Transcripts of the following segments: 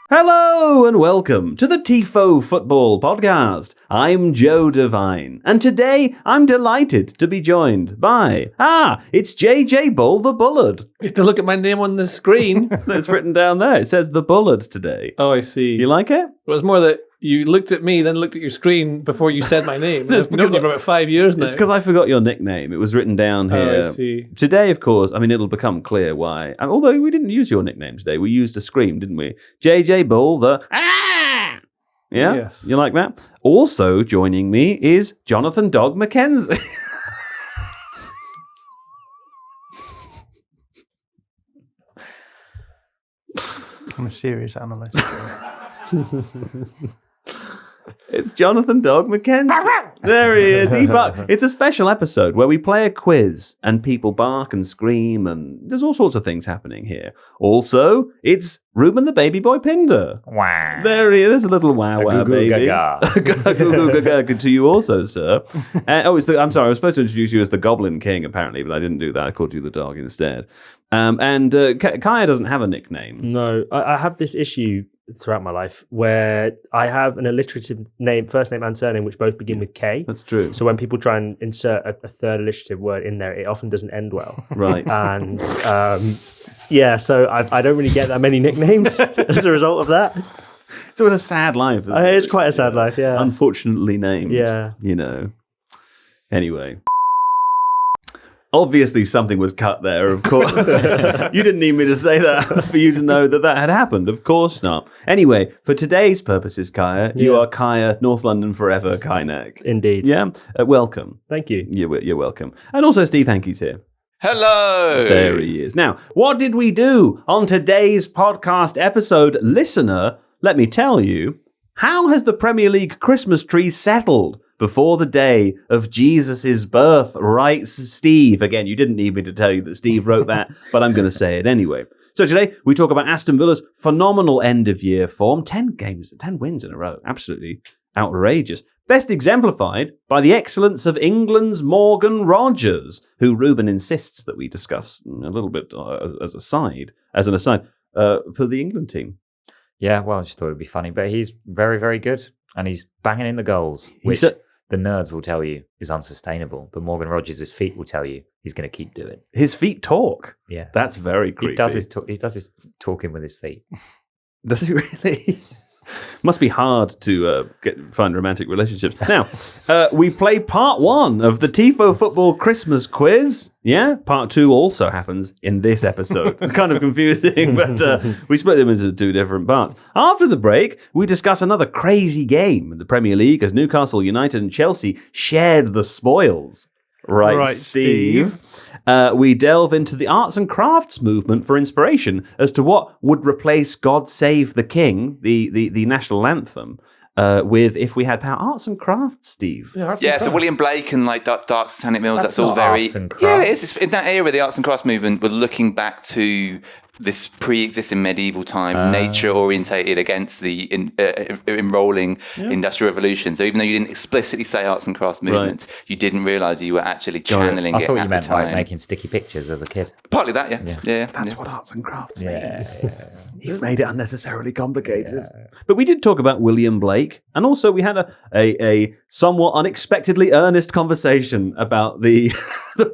Hello and welcome to the Tifo Football Podcast. I'm Joe Devine, and today I'm delighted to be joined by, it's JJ Bull the Bullard. You have to look at my name on the screen. It's written down there. It says the Bullard today. Oh, I see. You like it? It was more that you looked at me, then looked at your screen before you said my name. I've known you for about 5 years now. It's because I forgot your nickname. It was written down here. Oh, I see. Today, of course, it'll become clear why. Although we didn't use your nickname today. We used a scream, didn't we? JJ Bull the... Yeah? Yes. You like that? Also joining me is Jonathan Dog Mackenzie. I'm a serious analyst. It's Jonathan Dog Mackenzie. There he is. It's a special episode where we play a quiz and people bark and scream and there's all sorts of things happening here. Also, it's Reuben the Baby Boy Pinder. Wow. There he is. There's a little wow baby. Gaga. To you also, sir. I'm sorry. I was supposed to introduce you as the Goblin King, apparently, but I didn't do that. I called you the dog instead. Kaya doesn't have a nickname. No, I have this issue throughout my life where I have an alliterative name, first name and surname, which both begin with K. That's true. So when people try and insert a third alliterative word in there, it often doesn't end well. Right. And so I don't really get that many nicknames as a result of that. So it's a sad life. Isn't it? It's quite a sad life, yeah. Unfortunately named. Yeah. Anyway. Obviously, something was cut there, of course. You didn't need me to say that for you to know that had happened. Of course not. Anyway, for today's purposes, Kaya, you are Kaya, North London Forever, Kaynak. Indeed. Yeah? Welcome. Thank you. You're welcome. And also, Steve Hankey's here. Hello. There he is. Now, what did we do on today's podcast episode? Listener, let me tell you, how has the Premier League Christmas tree settled before the day of Jesus' birth, writes Steve. Again, you didn't need me to tell you that Steve wrote that, but I'm going to say it anyway. So today, we talk about Aston Villa's phenomenal end-of-year form. 10 wins in a row. Absolutely outrageous. Best exemplified by the excellence of England's Morgan Rogers, who Reuben insists that we discuss a little bit as an aside, for the England team. Yeah, well, I just thought it'd be funny, but he's very, very good, and he's banging in the goals, which the nerds will tell you is unsustainable, but Morgan Rogers' feet will tell you he's going to keep doing. His feet talk. Yeah. That's very creepy. He does his talking with his feet. Does he really? Must be hard to find romantic relationships. Now, we play part 1 of the Tifo Football Christmas Quiz. Yeah, part 2 also happens in this episode. It's kind of confusing, but we split them into 2 different parts. After the break, we discuss another crazy game in the Premier League as Newcastle United and Chelsea shared the spoils. Right, Steve. We delve into the arts and crafts movement for inspiration as to what would replace God Save the King, the national anthem, with If We Had Power. Arts and crafts, Steve. Yeah, so William Blake and like Dark Satanic Mills, that's all very... Arts and crafts. Yeah, it is. It's in that era, the arts and crafts movement were looking back to this pre-existing medieval time, nature-orientated against the enrolling Industrial Revolution. So even though you didn't explicitly say arts and crafts movement, you didn't realise you were actually channeling it at the time. I thought you meant like making sticky pictures as a kid. Partly that, yeah. That's what arts and crafts means. Yeah. He's made it unnecessarily complicated. Yeah. But we did talk about William Blake, and also we had a somewhat unexpectedly earnest conversation about the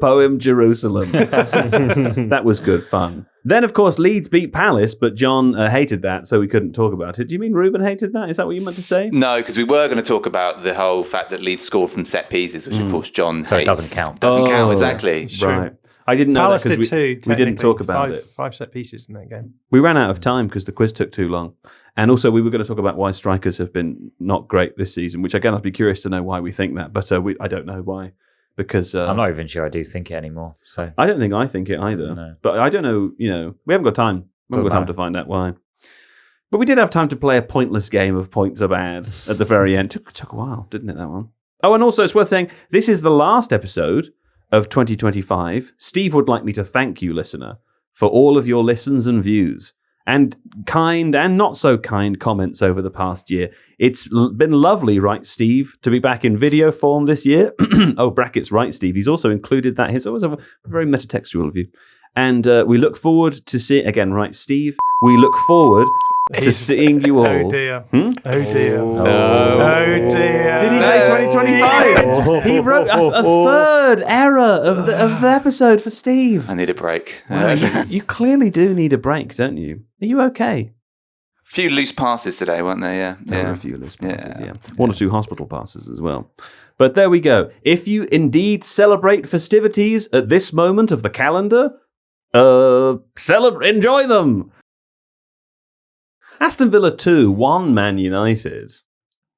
poem Jerusalem. That was good fun. Then, of course, Leeds beat Palace, but John hated that, so we couldn't talk about it. Do you mean Reuben hated that? Is that what you meant to say? No, because we were going to talk about the whole fact that Leeds scored from set pieces, which, of course, John hates. So it doesn't count. Doesn't count, exactly. Right. I didn't know Palace that because we didn't talk about it. 5 set pieces in that game. We ran out of time because the quiz took too long. And also, we were going to talk about why strikers have been not great this season, which, again, I'd be curious to know why we think that, but I don't know why. Because I'm not even sure I do think it anymore. So I don't think I think it either. No. But I don't know, we haven't got time. We haven't got time to find out why. But we did have time to play a pointless game of points are bad at the very end. Took a while, didn't it, that one? Oh, and also it's worth saying, this is the last episode of 2025. Steve would like me to thank you, listener, for all of your listens and views. And kind and not so kind comments over the past year. It's been lovely, right, Steve, to be back in video form this year. Oh, brackets, right, Steve. He's also included that. It's always a very metatextual of you. And we look forward to see again, right, Steve? We look forward to seeing you all. Oh dear. Hmm? Oh dear. Oh dear. Did he say 2025? He wrote a third error of the episode for Steve. I need a break. You clearly do need a break, don't you? Are you okay? Few loose passes today, weren't there? Yeah. There were a few loose passes, yeah. 1 or 2 hospital passes as well. But there we go. If you indeed celebrate festivities at this moment of the calendar, enjoy them. Aston Villa 2-1 Man United.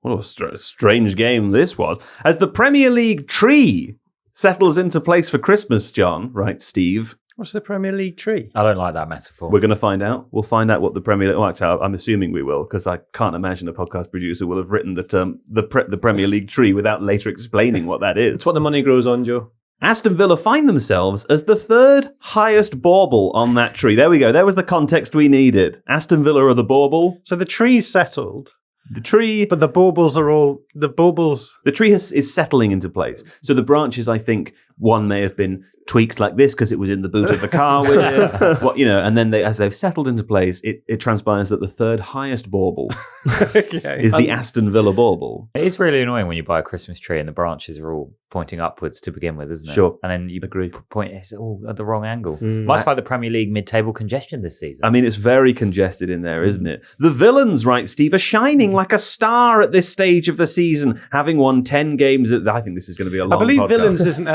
What a strange game this was. As the Premier League tree settles into place for Christmas, John, right, Steve? What's the Premier League tree? I don't like that metaphor. We're going to find out. We'll find out what the Premier League... Well, actually, I'm assuming we will, because I can't imagine a podcast producer will have written the term the Premier League tree without later explaining what that is. It's what the money grows on, Joe. Aston Villa find themselves as the 3rd highest bauble on that tree. There we go. There was the context we needed. Aston Villa are the bauble. So the tree's settled. The tree... But the baubles are all... The baubles... The tree is settling into place. So the branches, I think, one may have been tweaked like this because it was in the boot of the car with it. And then as they've settled into place, it transpires that the 3rd highest bauble is the Aston Villa bauble. It is really annoying when you buy a Christmas tree and the branches are all pointing upwards to begin with, isn't it? Sure. And then you agree. Point it's all at the wrong angle. Much like the Premier League mid-table congestion this season. I mean, it's very congested in there, isn't it? The villains, right, Steve, are shining like a star at this stage of the season, having won 10 games. I think this is going to be a long I believe podcast. villains isn't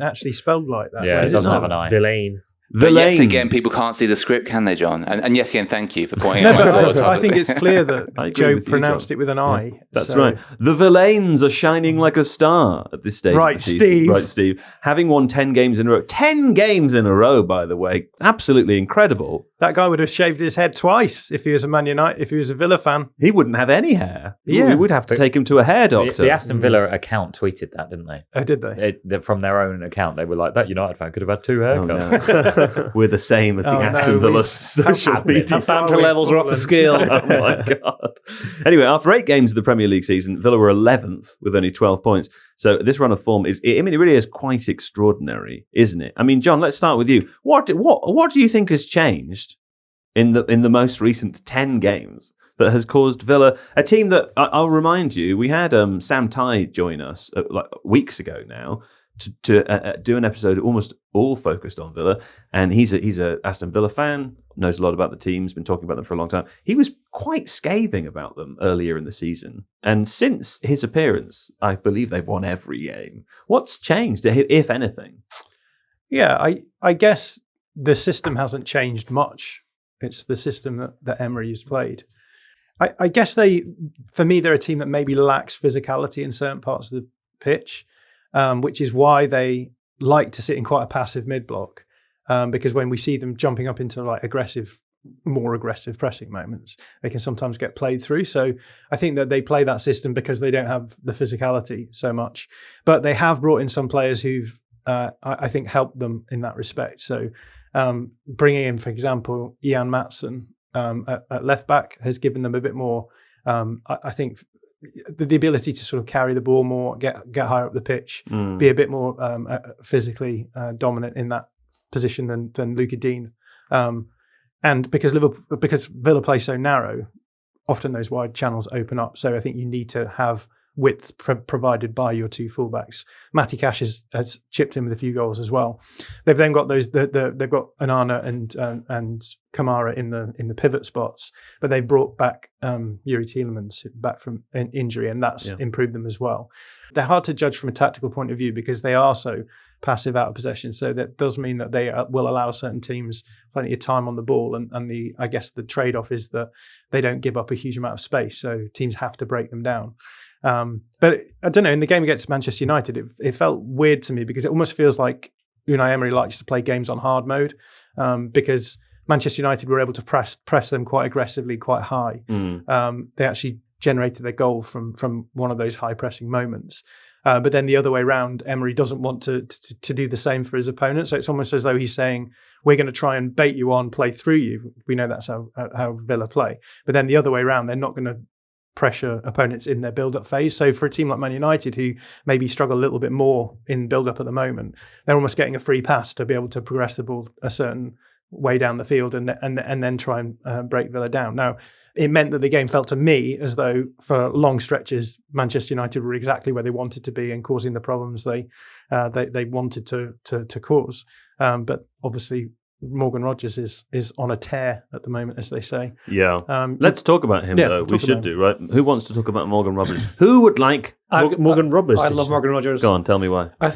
actually spelled like that. Yeah, it doesn't have an eye. Villain. But yet again, people can't see the script, can they, John? And yes, again, thank you for pointing out. But I think it's clear that Joe pronounced it with an I. Yeah, that's right. The villains are shining like a star at this stage. Right, Steve. Right, Steve. Having won 10 games in a row. 10 games in a row, by the way. Absolutely incredible. That guy would have shaved his head twice if he was a Man United, if he was a Villa fan. He wouldn't have any hair. Yeah. We would have to take him to a hair doctor. The Aston Villa account tweeted that, didn't they? Oh, did they? From their own account, they were like, that United fan could have had 2 haircuts. No. We're the same as the Aston Villa social media. Banter levels are off the scale. Oh my God. Anyway, after 8 games of the Premier League season, Villa were 11th with only 12 points. So this run of form it really is quite extraordinary, isn't it? I mean, John, let's start with you. What do you think has changed in the most recent 10 games that has caused Villa, a team that I'll remind you, we had Sam Tighe join us like weeks ago now to do an episode almost all focused on Villa, and he's a Aston Villa fan, knows a lot about the teams, been talking about them for a long time. He was quite scathing about them earlier in the season, and since his appearance, I believe they've won every game. What's changed, if anything? Yeah, I guess the system hasn't changed much. It's the system that Emery has played. I guess for me, they're a team that maybe lacks physicality in certain parts of the pitch, which is why they like to sit in quite a passive mid-block, because when we see them jumping up into like more aggressive pressing moments, they can sometimes get played through. So I think that they play that system because they don't have the physicality so much. But they have brought in some players who've, I think, helped them in that respect. So bringing in, for example, Ian Maatsen at left back has given them a bit more, I think, the ability to sort of carry the ball more, get higher up the pitch, be a bit more physically dominant in that position than Luca Dean. And because Villa play so narrow, often those wide channels open up. So I think you need to have width provided by your 2 fullbacks. Matty Cash has chipped in with a few goals as well. They've then got they've got Onana and Kamara in the pivot spots, but they brought back Yuri Tielemans back from an injury, and that's improved them as well. They're hard to judge from a tactical point of view because they are so passive out of possession. So that does mean that they will allow certain teams plenty of time on the ball, and I guess the trade-off is that they don't give up a huge amount of space, so teams have to break them down. But I don't know, in the game against Manchester United, it felt weird to me because it almost feels like Unai Emery likes to play games on hard mode, because Manchester United were able to press them quite aggressively, quite high. They actually generated their goal from one of those high pressing moments. But then the other way around, Emery doesn't want to do the same for his opponent. So it's almost as though he's saying, we're going to try and bait you on, play through you. We know that's how Villa play. But then the other way around, they're not going to pressure opponents in their build-up phase. So for a team like Man United, who maybe struggle a little bit more in build-up at the moment, they're almost getting a free pass to be able to progress the ball a certain way down the field and then try and break Villa down. Now, it meant that the game felt to me as though for long stretches Manchester United were exactly where they wanted to be and causing the problems they wanted to cause. But obviously Morgan Rogers is on a tear at the moment, as they say. Yeah. Let's talk about him, though. We should do, right? Who wants to talk about Morgan Rogers? Who would like Morgan Rogers? I love Morgan Rogers. Go on, tell me why. I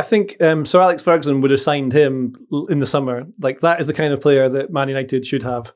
think Sir Alex Ferguson would have signed him in the summer. Like, that is the kind of player that Man United should have.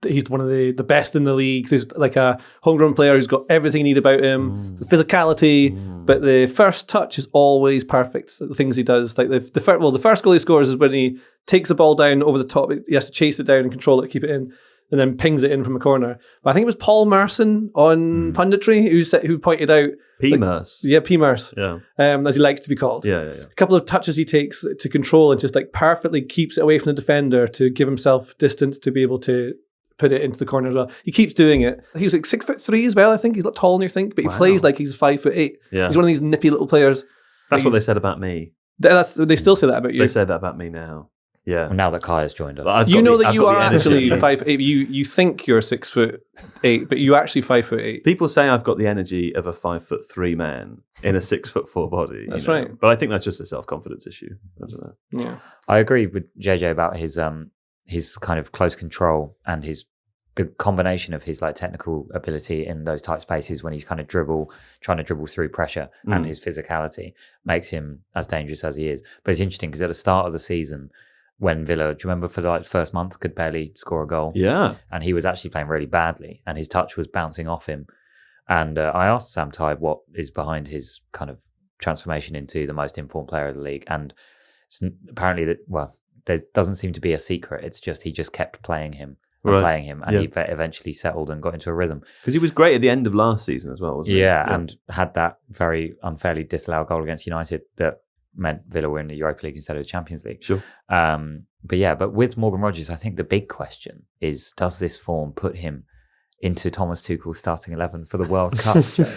He's one of the best in the league. He's like a homegrown player who's got everything you need about him. The physicality, but the first touch is always perfect. The things he does, like the first goal he scores is when he takes the ball down over the top. He has to chase it down and control it, keep it in, and then pings it in from a corner. But I think it was Paul Merson on punditry who pointed out P-Merce. Yeah, P-Merce. Yeah. As he likes to be called. Yeah. A couple of touches he takes to control and just like perfectly keeps it away from the defender to give himself distance to be able to put it into the corner as well. He keeps doing it. He was like 6'3" as well, I think. He's not taller than you think, but he plays like he's 5'8". Yeah. He's one of these nippy little players. That's what they said about me. They still say that about you. They say that about me now. Yeah. Well, now that Kai has joined us. You know that you are actually 5'8". You think you're 6'8", but you actually 5'8". People say I've got the energy of a 5'3" man in a 6'4" body. That's right. But I think that's just a self-confidence issue. I don't know. Yeah. I agree with JJ about his kind of close control and the combination of his like technical ability in those tight spaces when he's kind of trying to dribble through pressure, and his physicality makes him as dangerous as he is. But it's interesting because at the start of the season, when Villa, do you remember for like the first month, could barely score a goal? Yeah. And he was actually playing really badly and his touch was bouncing off him. And I asked Sam Tighe what is behind his kind of transformation into the most informed player of the league. And apparently there doesn't seem to be a secret. It's just he just kept playing him. And he eventually settled and got into a rhythm. Because he was great at the end of last season as well, wasn't he? Yeah, and had that very unfairly disallowed goal against United that meant Villa were in the Europa League instead of the Champions League. Sure. But with Morgan Rogers, I think the big question is, does this form put him into Thomas Tuchel's starting 11 for the World Cup?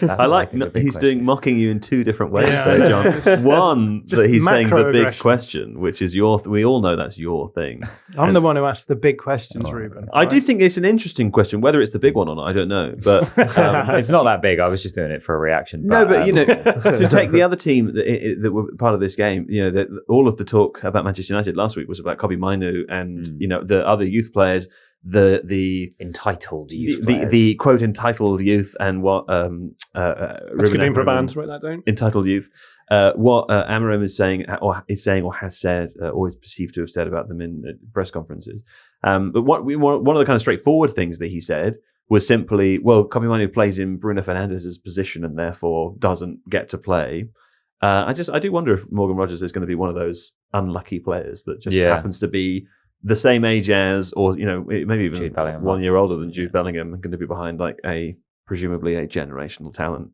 I like he's mocking you in two different ways there, John. One, that he's saying the big question, which is we all know that's your thing. I'm the one who asked the big questions, Reuben. I do think it's an interesting question. Whether it's the big one or not, I don't know. But it's not that big. I was just doing it for a reaction. But to take the other team that were part of this game, that all of the talk about Manchester United last week was about Kobbie Mainoo and the other youth players. The entitled youth, the quote entitled youth, and what that's a good name for a band. Write that down. Entitled youth. What Amarim is saying, or has said, or is perceived to have said about them in press conferences. But one of the kind of straightforward things that he said was simply, well, Kobbie Mainoo plays in Bruno Fernandes's position and therefore doesn't get to play. I do wonder if Morgan Rogers is going to be one of those unlucky players that just happens to be the same age as, or maybe even 1 year older than Jude Bellingham, and going to be behind like presumably a generational talent,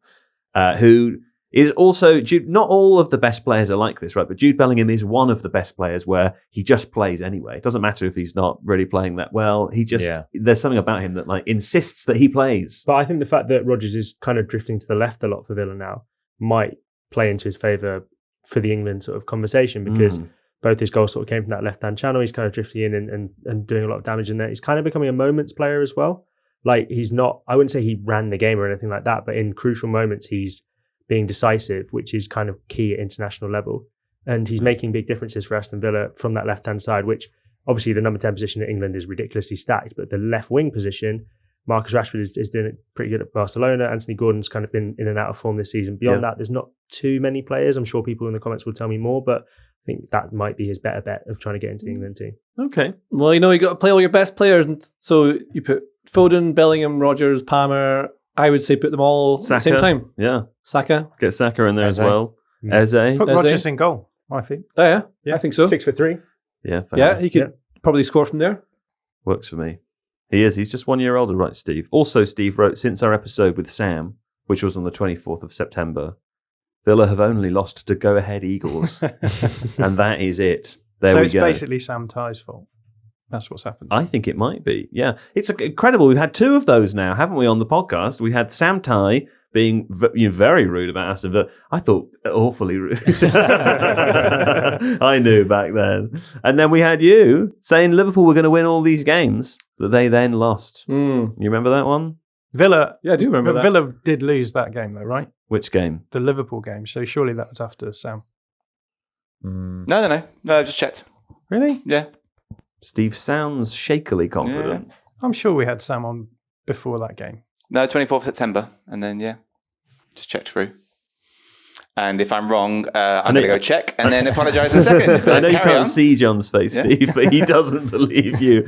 who is also Jude. Not all of the best players are like this, right? But Jude Bellingham is one of the best players where he just plays anyway. It doesn't matter if he's not really playing that well. He just there's something about him that like insists that he plays. But I think the fact that Rodgers is kind of drifting to the left a lot for Villa now might play into his favour for the England sort of conversation, because both his goals sort of came from that left-hand channel. He's kind of drifting in and doing a lot of damage in there. He's kind of becoming a moments player as well. Like, he's not, I wouldn't say he ran the game or anything like that, but in crucial moments, he's being decisive, which is kind of key at international level. And he's making big differences for Aston Villa from that left-hand side, which obviously the number 10 position in England is ridiculously stacked, but the left wing position, Marcus Rashford is doing it pretty good at Barcelona. Anthony Gordon's kind of been in and out of form this season. Beyond that, there's not too many players. I'm sure people in the comments will tell me more, but I think that might be his better bet of trying to get into the England team. Okay. Well, you got to play all your best players. And so you put Foden, Bellingham, Rodgers, Palmer. I would say put them all at the same time. Yeah. Saka. Get Saka in there as well. Eze. Put Rodgers in goal, I think. Oh, yeah. I think so. 6'3". Yeah. He could probably score from there. Works for me. He is. He's just 1 year older, right, Steve? Also, Steve wrote, since our episode with Sam, which was on the 24th of September, Villa have only lost to go-ahead Eagles. And that is it. There we go. So it's basically Sam Tighe's fault. That's what's happened. I think it might be. Yeah. It's incredible. We've had two of those now, haven't we, on the podcast? We had Sam Tighe being very rude about Aston Villa. I thought awfully rude. I knew back then. And then we had you saying Liverpool were going to win all these games that they then lost. You remember that one? Villa. Yeah, I do remember that. Villa did lose that game though, right? Which game? The Liverpool game. So surely that was after Sam. No, I just checked. Really? Yeah. Steve sounds shakily confident. Yeah. I'm sure we had Sam on before that game. No, 24th of September. And then, just checked through. And if I'm wrong, I'm going to go check and then apologise in a second. I know you Carry can't on. see John's face, Steve, but he doesn't believe you.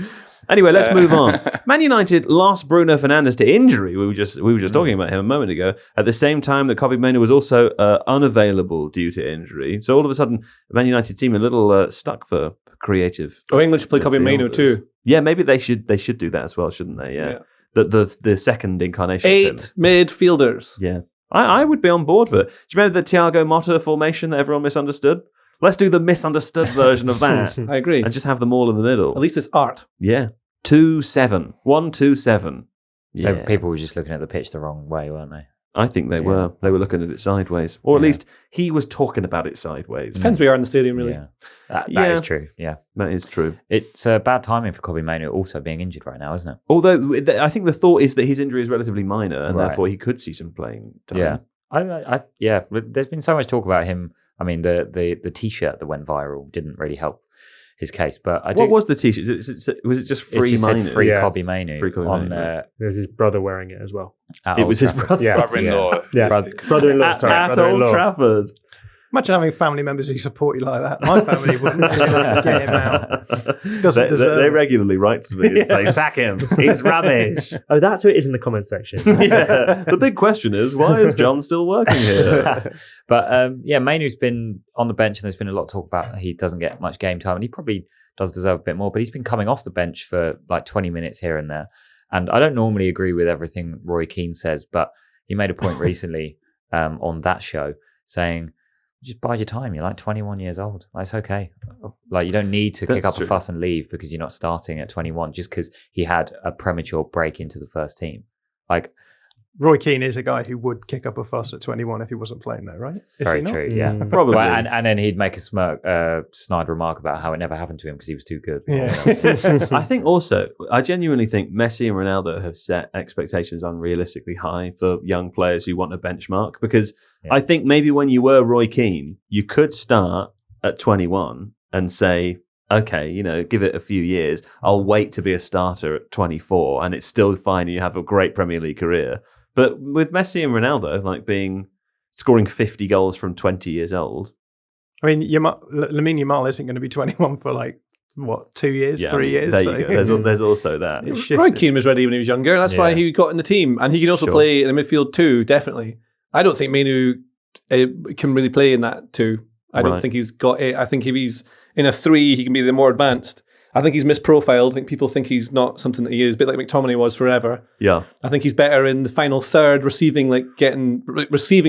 Anyway, let's move on. Man United lost Bruno Fernandes to injury. We were just talking about him a moment ago. At the same time that Kobbie Mainoo was also unavailable due to injury. So all of a sudden, the Man United team a little stuck for creative. Oh, England should play Kobbie Mainoo too. Yeah, maybe they should do that as well, shouldn't they? Yeah. The second incarnation. 8 midfielders. Yeah. I would be on board for it. Do you remember the Thiago Motta formation that everyone misunderstood? Let's do the misunderstood version of that. I agree. And just have them all in the middle. At least it's art. Yeah. 2-7. 1-2-7. Yeah. People were just looking at the pitch the wrong way, weren't they? I think they were. They were looking at it sideways. Or at least he was talking about it sideways. Depends where you are in the stadium, really. Yeah. That is true. Yeah. That is true. It's bad timing for Kobbie Mainoo also being injured right now, isn't it? Although I think the thought is that his injury is relatively minor and Right. therefore he could see some playing time. Yeah. But there's been so much talk about him. I mean, the T-shirt that went viral didn't really help his case. But What was the T-shirt? Was it just free just said Mainoo? free Yeah. Kobbie Mainoo Free Kobbie on Mainoo. There's his brother wearing it as well. at It Old was his Trafford. brother. Yeah. Brother-in-law. Yeah. Brother-in-law. At Sorry, Old brother-in-law. Trafford. Imagine having family members who support you like that. My family wouldn't. Get him out. Doesn't deserve They it. regularly write to me and say, sack him. He's rubbish. Oh, that's who it is in the comment section. Yeah. The big question is, why is John still working here? But Mainoo's been on the bench and there's been a lot of talk about he doesn't get much game time and he probably does deserve a bit more, but he's been coming off the bench for like 20 minutes here and there. And I don't normally agree with everything Roy Keane says, but he made a point recently on that show saying, just bide your time. You're like 21 years old. Like, it's okay. Like, you don't need to kick That's up true. a fuss and leave because you're not starting at 21 just because he had a premature break into the first team. Like, Roy Keane is a guy who would kick up a fuss at 21 if he wasn't playing there, right? Is very he not? true, yeah. Probably. Well, and then he'd make a snide remark about how it never happened to him because he was too good. Yeah. I think also, I genuinely think Messi and Ronaldo have set expectations unrealistically high for young players who want a benchmark because I think maybe when you were Roy Keane, you could start at 21 and say, okay, give it a few years. I'll wait to be a starter at 24 and it's still fine and you have a great Premier League career. But with Messi and Ronaldo, scoring 50 goals from 20 years old. I mean, Lamine Yamal isn't going to be 21 for 2 years, 3 years? There you go. There's also that. It's Roy shifted. Keane was ready when he was younger. That's why he got in the team. And he can also Sure. play in the midfield too, definitely. I don't think Mainoo can really play in that too. I don't Right. think he's got it. I think if he's in a 3, he can be the more advanced. I think he's misprofiled. I think people think he's not something that he is, a bit like McTominay was forever. Yeah. I think he's better in the final third, receiving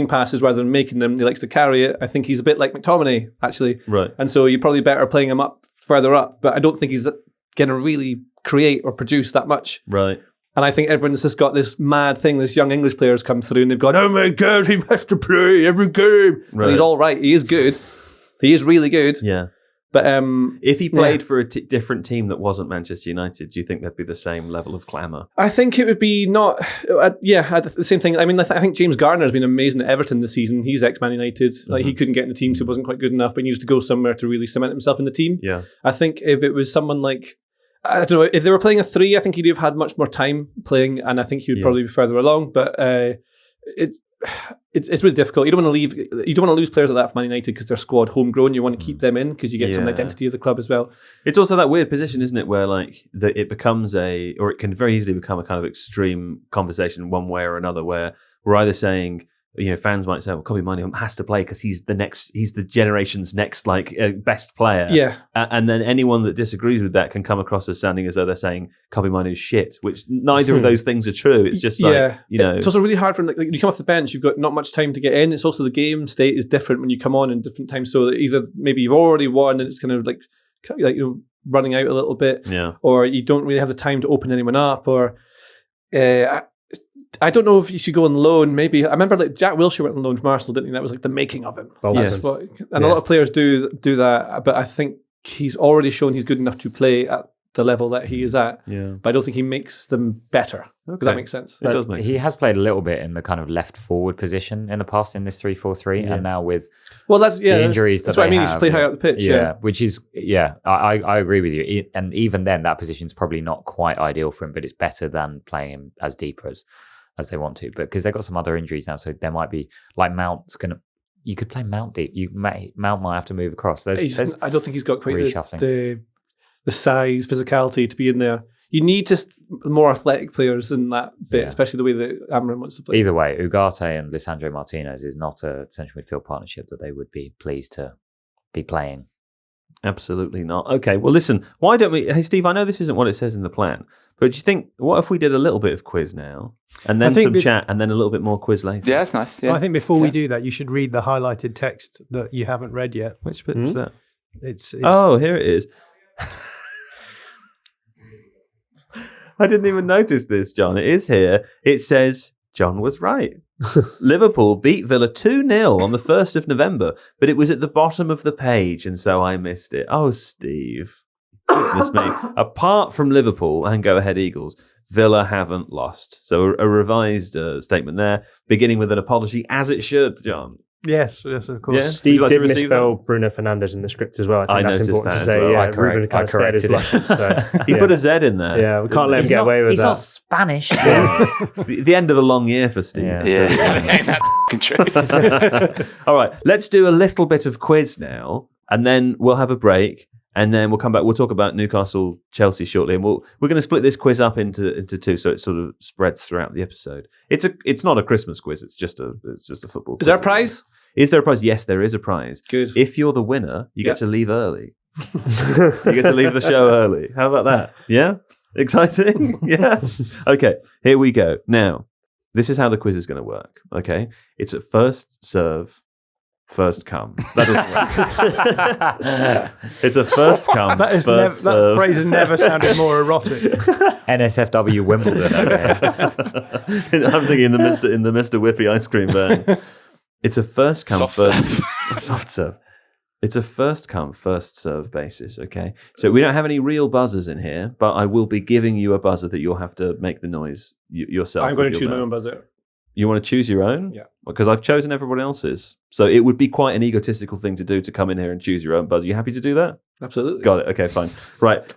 passes rather than making them. He likes to carry it. I think he's a bit like McTominay, actually. Right. And so you're probably better playing him further up, but I don't think he's going to really create or produce that much. Right. And I think everyone's just got this mad thing, this young English players come through and they've gone, oh my God, he has to play every game. Right. And he's all right. He is good. He is really good. Yeah. But if he played for a different team that wasn't Manchester United, do you think there'd be the same level of clamour? I think it would be not... the same thing. I mean, I think James Garner has been amazing at Everton this season. He's ex-Man United. He couldn't get in the team, so wasn't quite good enough, but he needed to go somewhere to really cement himself in the team. Yeah. I think if it was someone like... I don't know, if they were playing a 3, I think he'd have had much more time playing, and I think he would probably be further along, but it's really difficult. You don't want to lose players like that from Man United because they're squad homegrown. You want to keep them in because you get some identity of the club as well. It's also that weird position, isn't it, where it becomes or it can very easily become a kind of extreme conversation one way or another, where we're either saying, fans might say, well, Kobbie Mainoo has to play because he's the generation's next best player. Yeah. And then anyone that disagrees with that can come across as sounding as though they're saying Kobbie Mainoo's shit, which neither of those things are true. It's just It's also really hard for when you come off the bench, you've got not much time to get in. It's also the game state is different when you come on in different times. So that either maybe you've already won and it's kind of running out a little bit, or you don't really have the time to open anyone up, or I don't know if he should go on loan. Maybe I remember like Jack Wilshere went on loan from Arsenal, didn't he? That was like the making of him. Yes. A lot of players do that, but I think he's already shown he's good enough to play at the level that he is at. Yeah. But I don't think he makes them better. If that makes sense. It does make sense. He has played a little bit in the kind of left forward position in the past in this 3-4-3, and now with the injuries that's that what I they mean. have, He's play high up the pitch. which is I agree with you. And even then, that position's probably not quite ideal for him, but it's better than playing him as deeper as they want to. But because they've got some other injuries now, so there might be like Mount's gonna. You could play Mount deep. Mount might have to move across. I don't think he's got quite reshuffling. the size, physicality to be in there. You need just more athletic players in that bit, especially the way that Amram wants to play. Either way, Ugarte and Lisandro Martinez is not a central midfield partnership that they would be pleased to be playing. Absolutely not. Okay, well, listen, why don't we... Hey, Steve, I know this isn't what it says in the plan, but do you think, what if we did a little bit of quiz now, and then some chat, and then a little bit more quiz later? Yeah, that's nice. Yeah. Well, I think before we do that, you should read the highlighted text that you haven't read yet. Which bit is that? It's Oh, here it is. I didn't even notice this, John. It is here. It says, John was right. Liverpool beat Villa 2-0 on the 1st of November, but it was at the bottom of the page, and so I missed it. Oh, Steve. Goodness me. Apart from Liverpool and Go Ahead Eagles, Villa haven't lost. So a revised statement there, beginning with an apology, as it should, John. Yes, of course. Yeah? Steve Would you did like to receive misspell Bruno Fernandes in the script as well. I think that's noticed important that to as say. well. Yeah, I Ruben kind of spared his corrected blushes. So, He put a Z in there. yeah, we can't let him get away with He's that. not Spanish. The end of a long year for Steve. Yeah. Ain't that f***ing true? All right, let's do a little bit of quiz now, and then we'll have a break, and then we'll come back. We'll talk about Newcastle Chelsea shortly, and we're going to split this quiz up into two, so it sort of spreads throughout the episode. It's not a Christmas quiz. It's just a football. Is there a prize? Is there a prize? Yes, there is a prize. Good. If you're the winner, you get to leave early. You get to leave the show early. How about that? Yeah? Exciting? Yeah? Okay, here we go. Now, this is how the quiz is going to work, okay? It's a first serve, first come. That doesn't work. It's a first come, first serve. That phrase has never sounded more erotic. NSFW Wimbledon over here. I'm thinking in the Mr. Whippy ice cream van. It's a first come, soft serve. It's a first come, first serve basis, okay? So we don't have any real buzzers in here, but I will be giving you a buzzer that you'll have to make the noise yourself. I'm going to choose my own buzzer. You want to choose your own? Yeah. Because I've chosen everybody else's. So it would be quite an egotistical thing to do to come in here and choose your own buzzer. You happy to do that? Absolutely. Got it. Okay, fine. Right.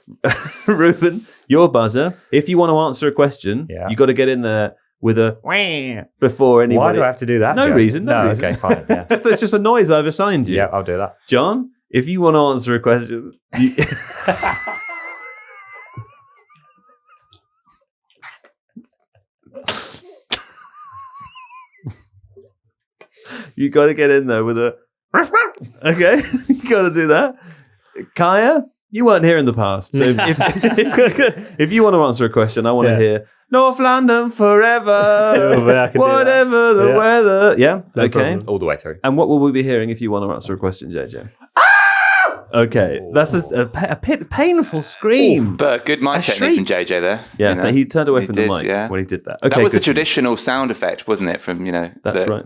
Reuben, your buzzer. If you want to answer a question, you got to get in there with a wah before anybody. Why do I have to do that? No Joe? reason. No reason. Okay, fine. Yeah. It's just a noise I've assigned you. Yeah, I'll do that. John, if you want to answer a question, you got to get in there with a okay. You got to do that. Kaya, you weren't here in the past, so if you want to answer a question, I want to hear North London forever, whatever the weather. Yeah, No okay. problem. All the way through. And what will we be hearing if you want to answer a question, JJ? Okay, that's a painful scream. But good mic technique from JJ there. Yeah, you know. he turned away He from did, the mic yeah. when he did that. Okay, That was the good. traditional sound effect, wasn't it? From That's right.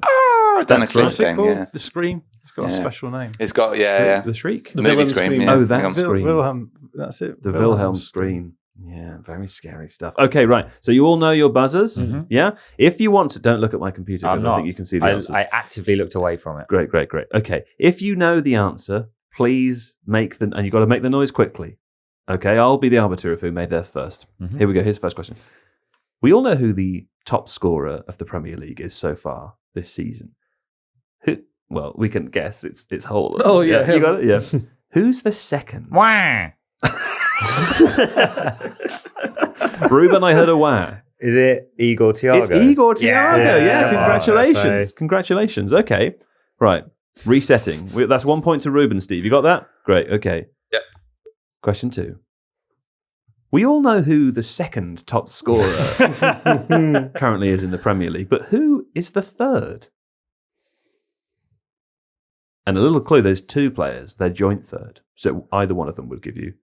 That's right. What's it thing. called? Yeah. The scream. It's got a special name. It's got yeah. The shriek. The Movie villain scream. scream. Yeah. Oh, that Hang on. scream. Wilhelm. That's it. The Wilhelm scream. Yeah, very scary stuff. Okay, right. So you all know your buzzers. Mhm. Yeah. If you want to, don't look at my computer I'm because I not. think you can see the answers. I actively looked away from it. Great. Okay. If you know the answer, please and you got to make the noise quickly. Okay, I'll be the arbiter of who made theirs first. Mhm. Here we go. Here's the first question. We all know who the top scorer of the Premier League is so far this season. Who? Well, we can guess. It's Holland. Oh, yeah, you him. got it. Yeah. Who's the second? Wah! Ruben, I heard a wah. Is it Igor Thiago? It's Igor Thiago. Yeah. Yeah, Oh, congratulations. fair play. Congratulations. Okay. Right. Resetting. That's 1 point to Ruben, Steve. You got that? Great. Okay. Yep. Question 2. We all know who the second top scorer currently is in the Premier League, but who is the third? And a little clue, there's 2 players. They're joint third. So either one of them would give you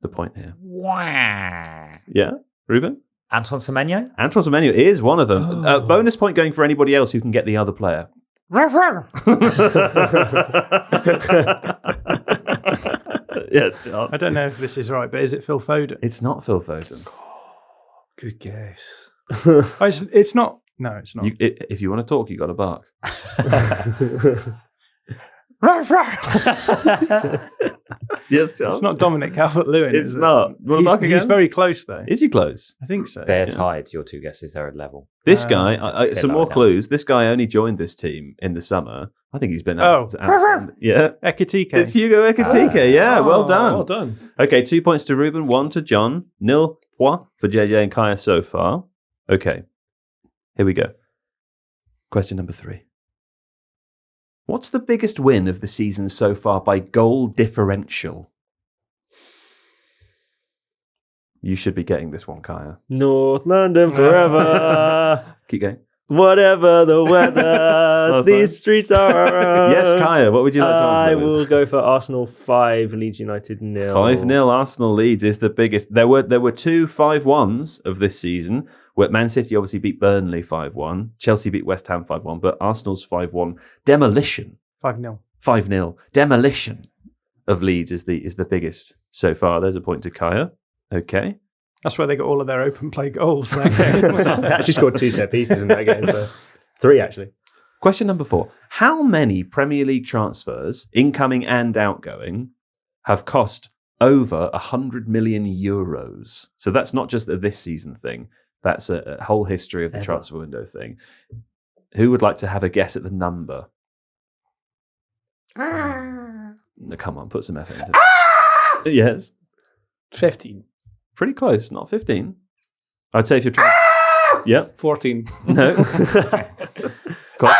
the point here. Wah! Yeah? Ruben? Antoine Semenyo? Antoine Mainoo is one of them. Bonus point going for anybody else who can get the other player. Yes, John. I don't know if this is right, but is it Phil Foden? It's not Phil Foden. Good guess. It's not. No, it's not. If you want to talk, you got to bark. Yes, John. It's not Dominic Calvert-Lewin. It's is it? not. Well, bark He's again? very close, though. Is he close? I think so. They're tied. Your two guesses are at level. This guy, some lower more down. clues. This guy only joined this team in the summer. I think he's been outstanding. Yeah. Ekitike. It's Hugo Ekitike. Yeah, well done. Well done. Okay, 2 points to Ruben, 1 to John, 0 point for JJ and Kaya so far. Okay, here we go. Question number 3. What's the biggest win of the season so far by goal differential? You should be getting this one, Kaya. North London forever. Keep going. Whatever the weather, these streets are. Yes, Kaya, what would you like to I answer? will go for Arsenal 5, Leeds United 0. 5-0 Arsenal Leeds is the biggest. There were 2 5-1s of this season. Where Man City obviously beat Burnley 5-1. Chelsea beat West Ham 5-1. But Arsenal's 5-1 demolition. 5-0. 5-0 demolition of Leeds is the biggest so far. There's a point to Kaya. Okay. That's where they got all of their open play goals. That game. They actually scored 2 set pieces in that game. So 3, actually. Question number 4. How many Premier League transfers, incoming and outgoing, have cost over 100 million euros? So that's not just a this season thing. That's a whole history of the transfer window thing. Who would like to have a guess at the number? No, come on, put some effort into it. Yes. 15. Pretty close, not 15. I'd say if you're trying... Yep. 14. No. Go on.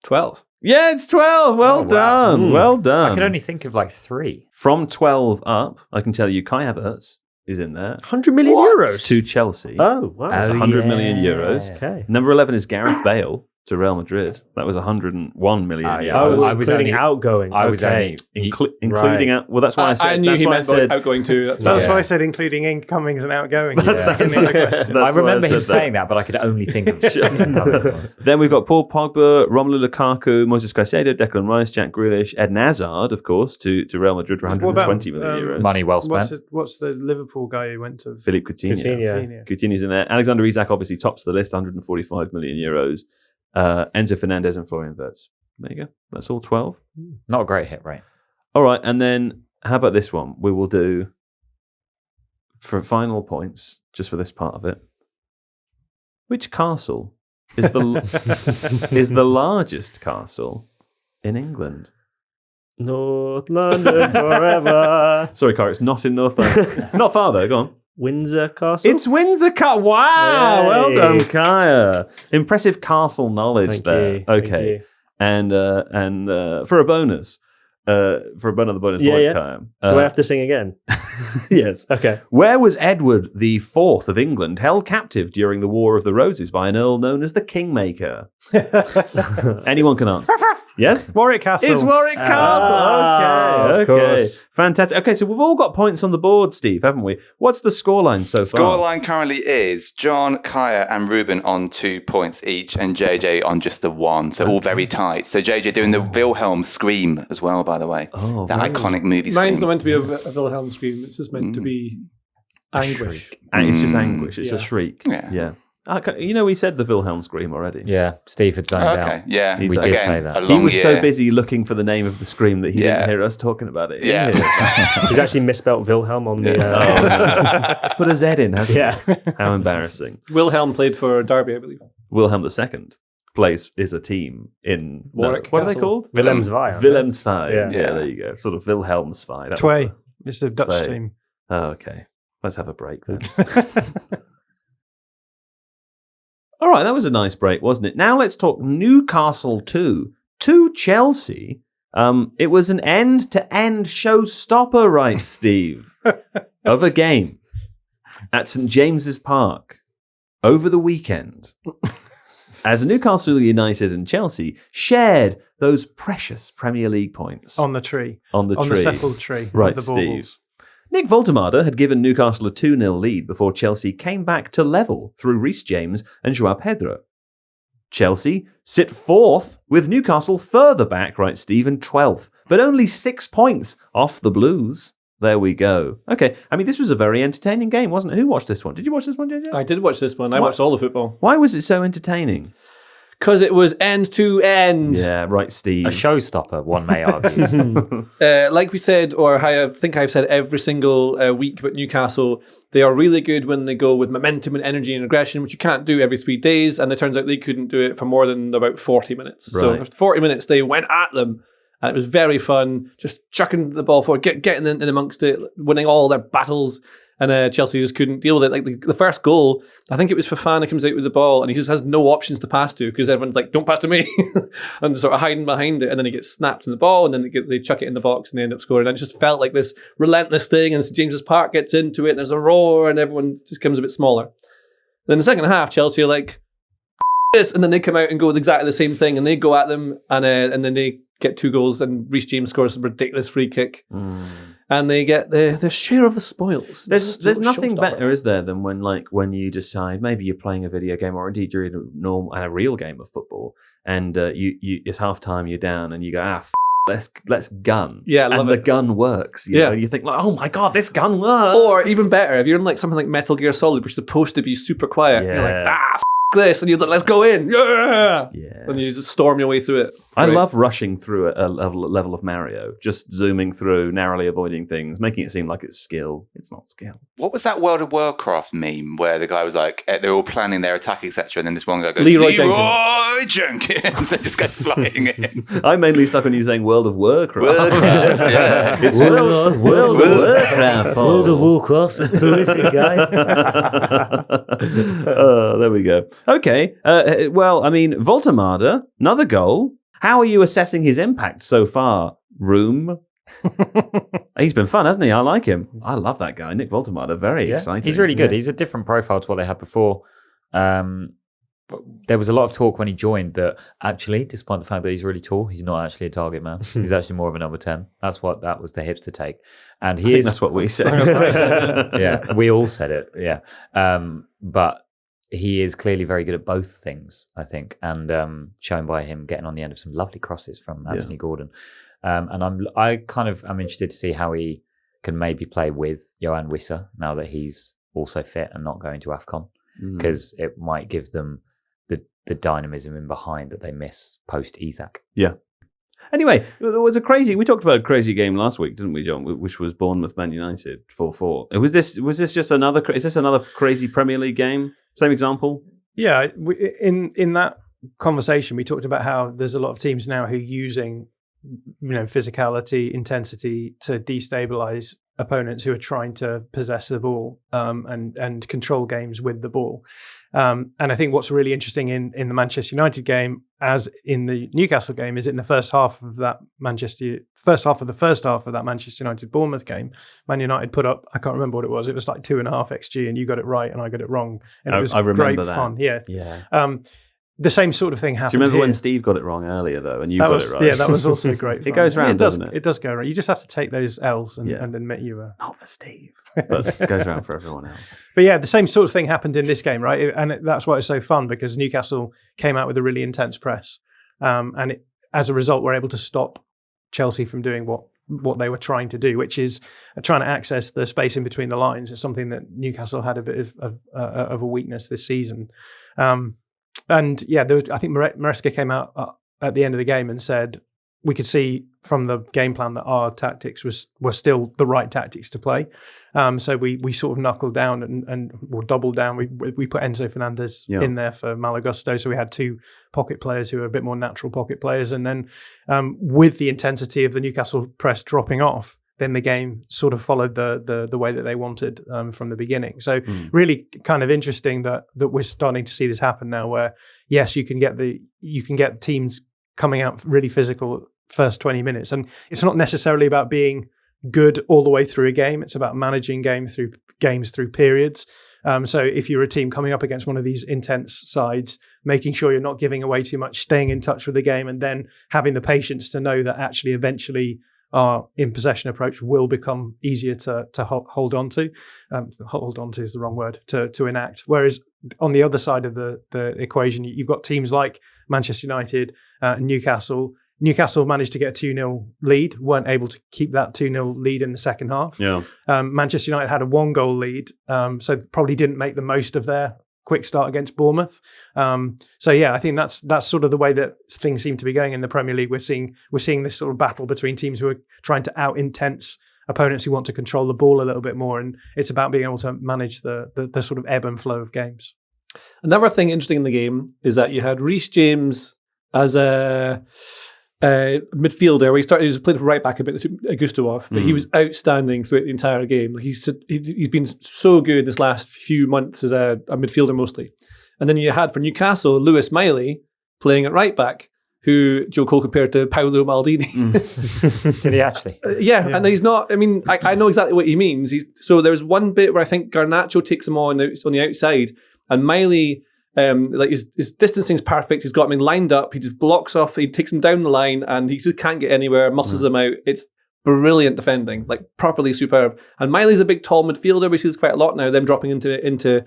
12. Yeah, it's 12. Well done. Well done. I could only think of like 3. From 12 up, I can tell you Kai Havertz is in there. 100 million euros? To Chelsea. Oh, wow. 100 million euros. Okay. Number 11 is Gareth Bale to Real Madrid. That was 101 million euros. yeah. Oh, I was including only- outgoing. I was okay. only... Including out. Well, that's why I said. I knew that's he why meant I said, outgoing too. That's That's why. why I said including incomings and outgoings. That's in the other question. why I remember him said that. saying that, but I could only think of... Then we've got Paul Pogba, Romelu Lukaku, Moises Caicedo, Declan Rice, Jack Grealish, Eden Hazard, of course, to Real Madrid for 120 million euros. Money well spent. What's the Liverpool guy who went to Philippe Coutinho. Coutinho. Coutinho's in there. Alexander Isak obviously tops the list, 145 million euros. Enzo Fernandez and Florian Wirtz. There you go. That's all 12. Not a great hit rate. All right, and then how about this one? We will do for final points, just for this part of it. Which castle is the is the largest castle in England? North London forever. Sorry, Cara, it's not in North London. Not far though. Go on. Windsor Castle. It's Windsor Castle. Wow, Yay. well done, Kaya. Impressive castle knowledge Thank there. you. Thank Okay, you. and for a bonus, for another bonus Yeah, point, yeah. Kaya. Do I have to sing again? Yes. Okay. Where was Edward IV of England held captive during the War of the Roses by an earl known as the Kingmaker? Anyone can answer. Yes? Warwick Castle. It's Warwick Castle. of Okay. course. Fantastic. Okay, so we've all got points on the board, Steve, haven't we? What's the scoreline so far? Scoreline currently is John, Kaya, and Ruben on 2 points each, and JJ on just the 1. So all very tight. So JJ doing the Wilhelm scream as well, by the way. Oh, That very iconic movie scream. Mine's not meant to be a Wilhelm scream. It's just meant to be anguish. And it's just anguish. It's a Yeah. shriek. Yeah. You know, we said the Wilhelm scream already. Yeah, Steve had zoned Okay, out. yeah. We did Again, say that. a He long was so year. busy looking for the name of the scream that he Yeah. didn't hear us talking about it. Yeah. He's actually misspelt Wilhelm on the. Let's put a Z in, hasn't he? Yeah. How embarrassing. Wilhelm played for Derby, I believe. Wilhelm II is a team in Warwick what are they Castle. called? Wilhelmsvij. Wilhelmsvij. Yeah. Yeah, there you go. Sort of Wilhelmsvij. That was Tway. the- It's the Dutch Tway. team. Oh, okay. Let's have a break then. All right, that was a nice break, wasn't it? Now let's talk Newcastle 2 to Chelsea. It was an end-to-end showstopper, right, Steve, of a game at St James's Park over the weekend. As Newcastle United and Chelsea shared those precious Premier League points On the tree. on the On tree. the settled tree. Right, of the Steve. baubles. Nick Woltemade had given Newcastle a 2-0 lead before Chelsea came back to level through Reece James and Joao Pedro. Chelsea sit 4th with Newcastle further back, right, Stephen, 12th, but only 6 points off the Blues. There we go. Okay, I mean, this was a very entertaining game, wasn't it? Who watched this one? Did you watch this one, JJ? I did watch this one. I watched all the football. Why was it so entertaining? Because it was end to end. Yeah, right, Steve. A showstopper, one may argue. Like we said, or I think I've said every single week about Newcastle, they are really good when they go with momentum and energy and aggression, which you can't do every 3 days. And it turns out they couldn't do it for more than about 40 minutes. Right. So for 40 minutes, they went at them. And it was very fun, just chucking the ball forward, getting in amongst it, winning all their battles. And Chelsea just couldn't deal with it. Like the first goal, I think it was Fofana comes out with the ball and he just has no options to pass to because everyone's like, don't pass to me. And sort of hiding behind it. And then he gets snapped in the ball and then they chuck it in the box and they end up scoring. And it just felt like this relentless thing. And St James's Park gets into it and there's a roar and everyone just becomes a bit smaller. Then the second half, Chelsea are like, this. And then they come out and go with exactly the same thing. And they go at them and then they get 2 goals and Reece James scores a ridiculous free kick. And they get their share of the spoils. There's nothing better, is there, than when you decide maybe you're playing a video game or indeed you're in a real game of football and you it's half time, you're down and you go let's gun. Yeah, I love and the gun works. You know, you think like, oh my god, this gun works. Or even better, if you're in like something like Metal Gear Solid, which is supposed to be super quiet, you're like this, and you're like, let's go in, yeah. And you just storm your way through it. I love rushing through a level of Mario, just zooming through, narrowly avoiding things, making it seem like it's skill. It's not skill. What was that World of Warcraft meme where the guy was like, they're all planning their attack, etc., and then this one guy goes, Leroy Jenkins, and just goes flying in. I'm mainly stuck on you saying World of Warcraft. Warcraft, yeah. It's World of Warcraft. World of Warcraft's a terrific game. There we go. Okay. Well, I mean, Woltemade, another goal. How are you assessing his impact so far, Room? He's been fun, hasn't he? I like him. I love that guy, Nick Woltemade. Very exciting. He's really good. He's a different profile to what they had before. But there was a lot of talk when he joined that actually, despite the fact that he's really tall, he's not actually a target man. He's actually more of a number 10. That was the hipster take. And that's what we said. Yeah, we all said it. Yeah. But he is clearly very good at both things, I think, and shown by him getting on the end of some lovely crosses from Anthony Gordon. And I'm interested to see how he can maybe play with Yohan Wissa now that he's also fit and not going to AFCON, because it might give them the dynamism in behind that they miss post Isak. Yeah. Anyway, there was we talked about a crazy game last week, didn't we, John? Which was Bournemouth Man United 4-4. Was this just another crazy Premier League game? Same example? Yeah, in that conversation, we talked about how there's a lot of teams now who are using, physicality, intensity to destabilize opponents who are trying to possess the ball and control games with the ball. And I think what's really interesting in the Manchester United game, as in the Newcastle game, is in the first half of that first half of that Manchester United Bournemouth game, Man United put up, I can't remember what it was like 2.5 XG, and you got it right and I got it wrong. And it was great fun. Yeah. The same sort of thing happened. Do you remember here. When Steve got it wrong earlier, though, and you got it right? Yeah, that was also great fun. It goes round, doesn't it? It does go around. You just have to take those L's and admit you were... Not for Steve, but it goes around for everyone else. But yeah, the same sort of thing happened in this game, right? And that's why it's so fun, because Newcastle came out with a really intense press. As a result, were able to stop Chelsea from doing what they were trying to do, which is trying to access the space in between the lines. It's something that Newcastle had a bit of a weakness this season. And yeah, I think Maresca came out at the end of the game and said we could see from the game plan that our tactics were still the right tactics to play. So we sort of knuckled down and doubled down. We put Enzo Fernandez in there for Malagusto. So we had 2 pocket players who are a bit more natural pocket players. And then with the intensity of the Newcastle press dropping off, then the game sort of followed the way that they wanted from the beginning. So really kind of interesting that we're starting to see this happen now, where yes, you can get teams coming out really physical first 20 minutes, and it's not necessarily about being good all the way through a game. It's about managing games through periods. So if you're a team coming up against one of these intense sides, making sure you're not giving away too much, staying in touch with the game, and then having the patience to know that actually eventually our in possession approach will become easier to hold on to. Hold on to is the wrong word, to enact. Whereas on the other side of the equation, you've got teams like Manchester United and Newcastle. Newcastle managed to get a 2-0 lead, weren't able to keep that 2-0 lead in the second half. Yeah. Manchester United had a 1-goal lead, so probably didn't make the most of their quick start against Bournemouth. So yeah, I think that's sort of the way that things seem to be going in the Premier League. We're seeing this sort of battle between teams who are trying to out-intense opponents who want to control the ball a little bit more, and it's about being able to manage the sort of ebb and flow of games. Another thing interesting in the game is that you had Reece James as a midfielder, where he was playing right back a bit to Gustavo, but he was outstanding throughout the entire game. He's been so good this last few months as a midfielder mostly. And then you had for Newcastle, Lewis Miley playing at right back, who Joe Cole compared to Paolo Maldini. Did he actually? Yeah, and he's not. I mean, I know exactly what he means. So there's one bit where I think Garnacho takes him on the outside, and Miley. His distancing's perfect. He's got him lined up. He just blocks off. He takes him down the line, and he just can't get anywhere. Muscles him out. It's brilliant defending, like properly superb. And Miley's a big, tall midfielder. We see this quite a lot now. Them dropping into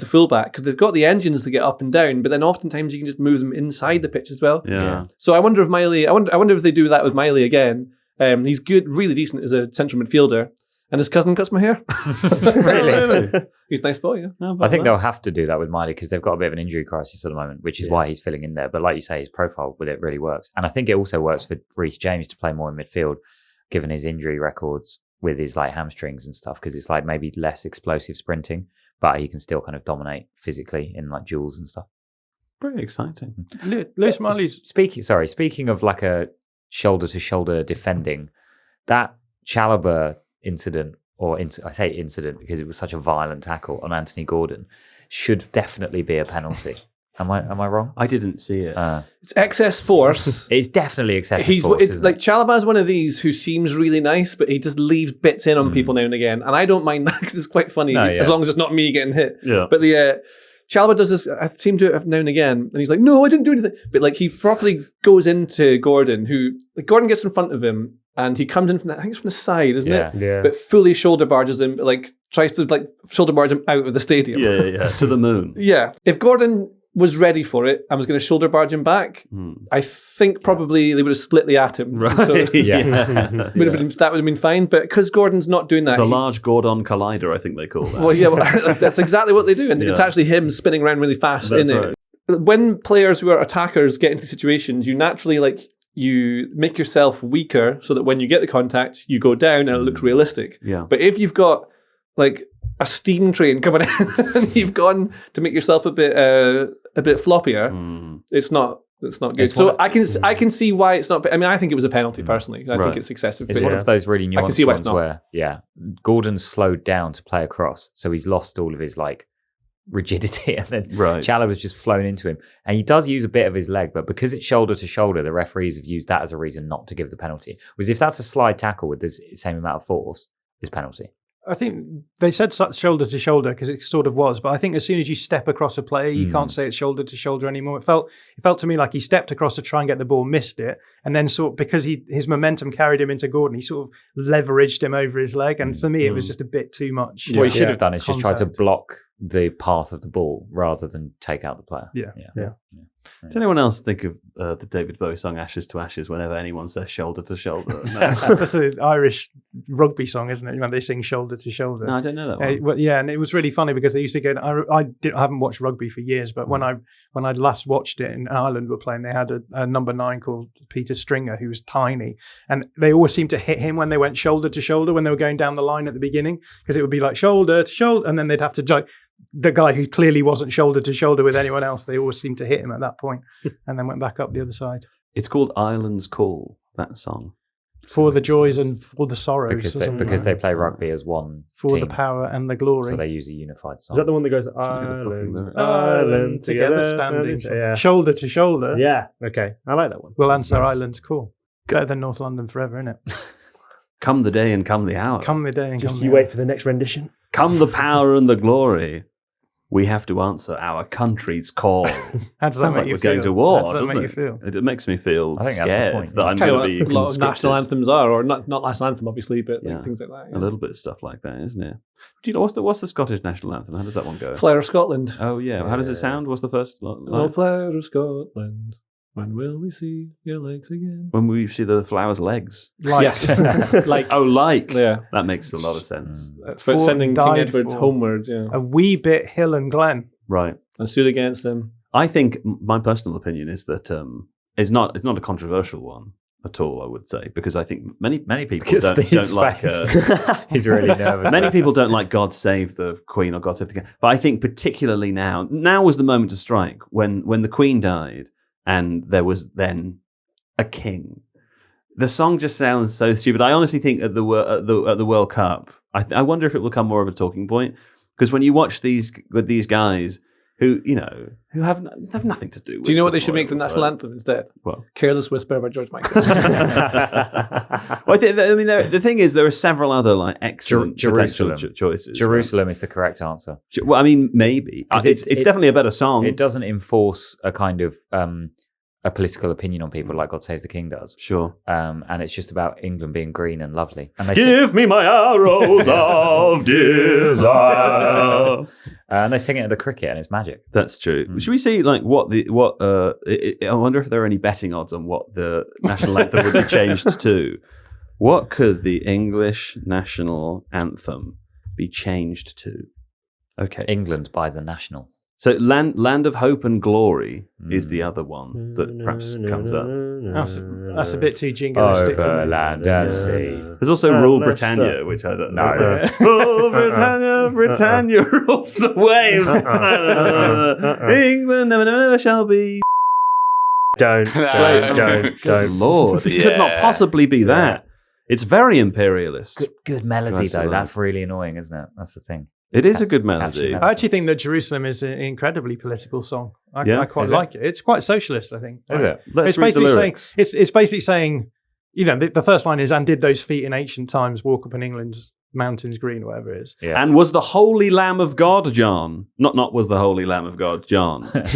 fullback because they've got the engines to get up and down. But then oftentimes you can just move them inside the pitch as well. Yeah. So I wonder if Miley. I wonder if they do that with Miley again. He's good, really decent as a central midfielder. And his cousin cuts my hair. Really? He's a nice boy, yeah. I think they'll have to do that with Miley because they've got a bit of an injury crisis at the moment, which is why he's filling in there. But like you say, his profile with it really works. And I think it also works for Reece James to play more in midfield, given his injury records with his like hamstrings and stuff, because it's like maybe less explosive sprinting, but he can still kind of dominate physically in like duels and stuff. Pretty exciting. Lewis Miley's... Speaking of like a shoulder-to-shoulder defending, that Chalobah incident, I say incident because it was such a violent tackle on Anthony Gordon, should definitely be a penalty. Am I wrong? I didn't see it. It's excess force. It's definitely excessive force. It's like Chalobah's one of these who seems really nice, but he just leaves bits in on people now and again, and I don't mind that because it's quite funny as long as it's not me getting hit. Yeah. But the Chalobah does this. I seem to have now and again, and he's like, "No, I didn't do anything." But like he properly goes into Gordon, Gordon gets in front of him. And he comes in from I think it's from the side, isn't it? Yeah. But fully shoulder barges him, like tries to like shoulder barge him out of the stadium. Yeah. To the moon. Yeah. If Gordon was ready for it and was going to shoulder barge him back, I think probably they would have split the atom. Right. So Yeah. that would have been fine. But because Gordon's not doing that, The Large Gordon Collider, I think they call that. well, yeah, that's exactly what they do, and it's actually him spinning around really fast That's in right. it. When players who are attackers get into situations, you naturally you make yourself weaker so that when you get the contact, you go down and it looks realistic. Yeah. But if you've got like a steam train coming in and you've gone to make yourself a bit floppier, it's not good. I can see why it's not. I mean, I think it was a penalty personally. I think it's excessive. It's one of those really nuanced see why it's ones not. where Gordon's slowed down to play across, so he's lost all of his like rigidity, and then Chalobah's just flown into him, and he does use a bit of his leg, but because it's shoulder to shoulder, the referees have used that as a reason not to give the penalty. Whereas if that's a slide tackle with the same amount of force, it's penalty. I think they said shoulder to shoulder because it sort of was, but I think as soon as you step across a player, you can't say it's shoulder to shoulder anymore. It felt to me like he stepped across to try and get the ball, missed it, and then because his momentum carried him into Gordon, he sort of leveraged him over his leg, and for me it was just a bit too much. What he should have done is just try to block the path of the ball rather than take out the player. Yeah. Does anyone else think of the David Bowie song "Ashes to Ashes" whenever anyone says "shoulder to shoulder"? No. That's an Irish rugby song, isn't it? You know, they sing "shoulder to shoulder." No, I don't know that one. And it was really funny because they used to go. I haven't watched rugby for years, but when I last watched it in Ireland were playing, they had a number 9 called Peter Stringer who was tiny, and they always seemed to hit him when they went shoulder to shoulder when they were going down the line at the beginning, because it would be like shoulder to shoulder, and then they'd have to the guy who clearly wasn't shoulder to shoulder with anyone else, they always seemed to hit him at that point and then went back up the other side. It's called Ireland's Call, that song. For the joys and for the sorrows. Because they play rugby as one for team. The power and the glory. So they use a unified song. Is that the one that goes Ireland together, standing? Yeah. Shoulder to shoulder. Yeah, okay. I like that one. We'll answer Ireland's Call. Better than North London forever, innit? Come the day and come the hour. Come the day and just come the you hour. wait for the next rendition. Come the power and the glory. we have to answer our country's call. How does that Sounds make like you we're feel? going to war, How does that doesn't make it? you feel? It makes me feel I think that's the scared point. that I'm It's kind going of to be what a lot of conscripted. national anthems are, or not national anthem, obviously, but like Yeah. things like that. A little bit of stuff like that, isn't it? Do you know what's the Scottish national anthem? How does that one go? Flower of Scotland. Oh yeah. How does it sound? What's the first Oh, line? flower of Scotland, when will we see your legs again? When we see the flower's legs. Yes. Like, Oh, like. yeah. That makes a lot of sense. But Fought sending and King died Edward for homewards, yeah. a wee bit hill and glen. Right. And stood against them. I think my personal opinion is that it's not a controversial one at all. I would say because I think many people Look at don't Steve's like. face. He's really nervous. Many people don't like God Save the Queen or God Save the King. But I think particularly now was the moment to strike when the Queen died and there was then a king. The song just sounds so stupid. I honestly think at the World Cup, I wonder if it will become more of a talking point because when you watch these guys who have nothing to do with. Do you know what they should make the football national whatsoever. anthem instead? Well, Careless Whisper by George Michael. well, the thing is, there are several other like excellent Jerusalem. potential choices. Jerusalem is the correct answer. Right? Well, I mean, maybe 'cause it's definitely a better song. It doesn't enforce a kind of a political opinion on people like God Save the King does. Sure. And it's just about England being green and lovely. And they Give me my arrows of desire. and they sing it at the cricket, and it's magic. That's true. Should we see like I wonder if there are any betting odds on what the national anthem would be changed to. What could the English national anthem be changed to? Okay. England by the national. So Land of Hope and Glory is the other one that perhaps comes up. That's a bit too jingoistic for Over me. land and sea. There's also Rule Britannia, which I don't know. No. Rule Britannia, Britannia rules the waves. England never shall be. Don't. Good Lord, it could not Yeah. possibly be that. It's very imperialist. Good melody, Nice though. one. That's really annoying, isn't it? That's the thing. It is a good Catchy melody. melody. I actually think that Jerusalem is an incredibly political song. I quite Is it? like it. It's quite socialist, I think. Is it? Let's It's read the basically saying lyrics. it's basically saying, the first line is, "And did those feet in ancient times walk upon England's mountains green," or whatever it is. Yeah. And was the Holy Lamb of God, John? Not was the Holy Lamb of God, John. Was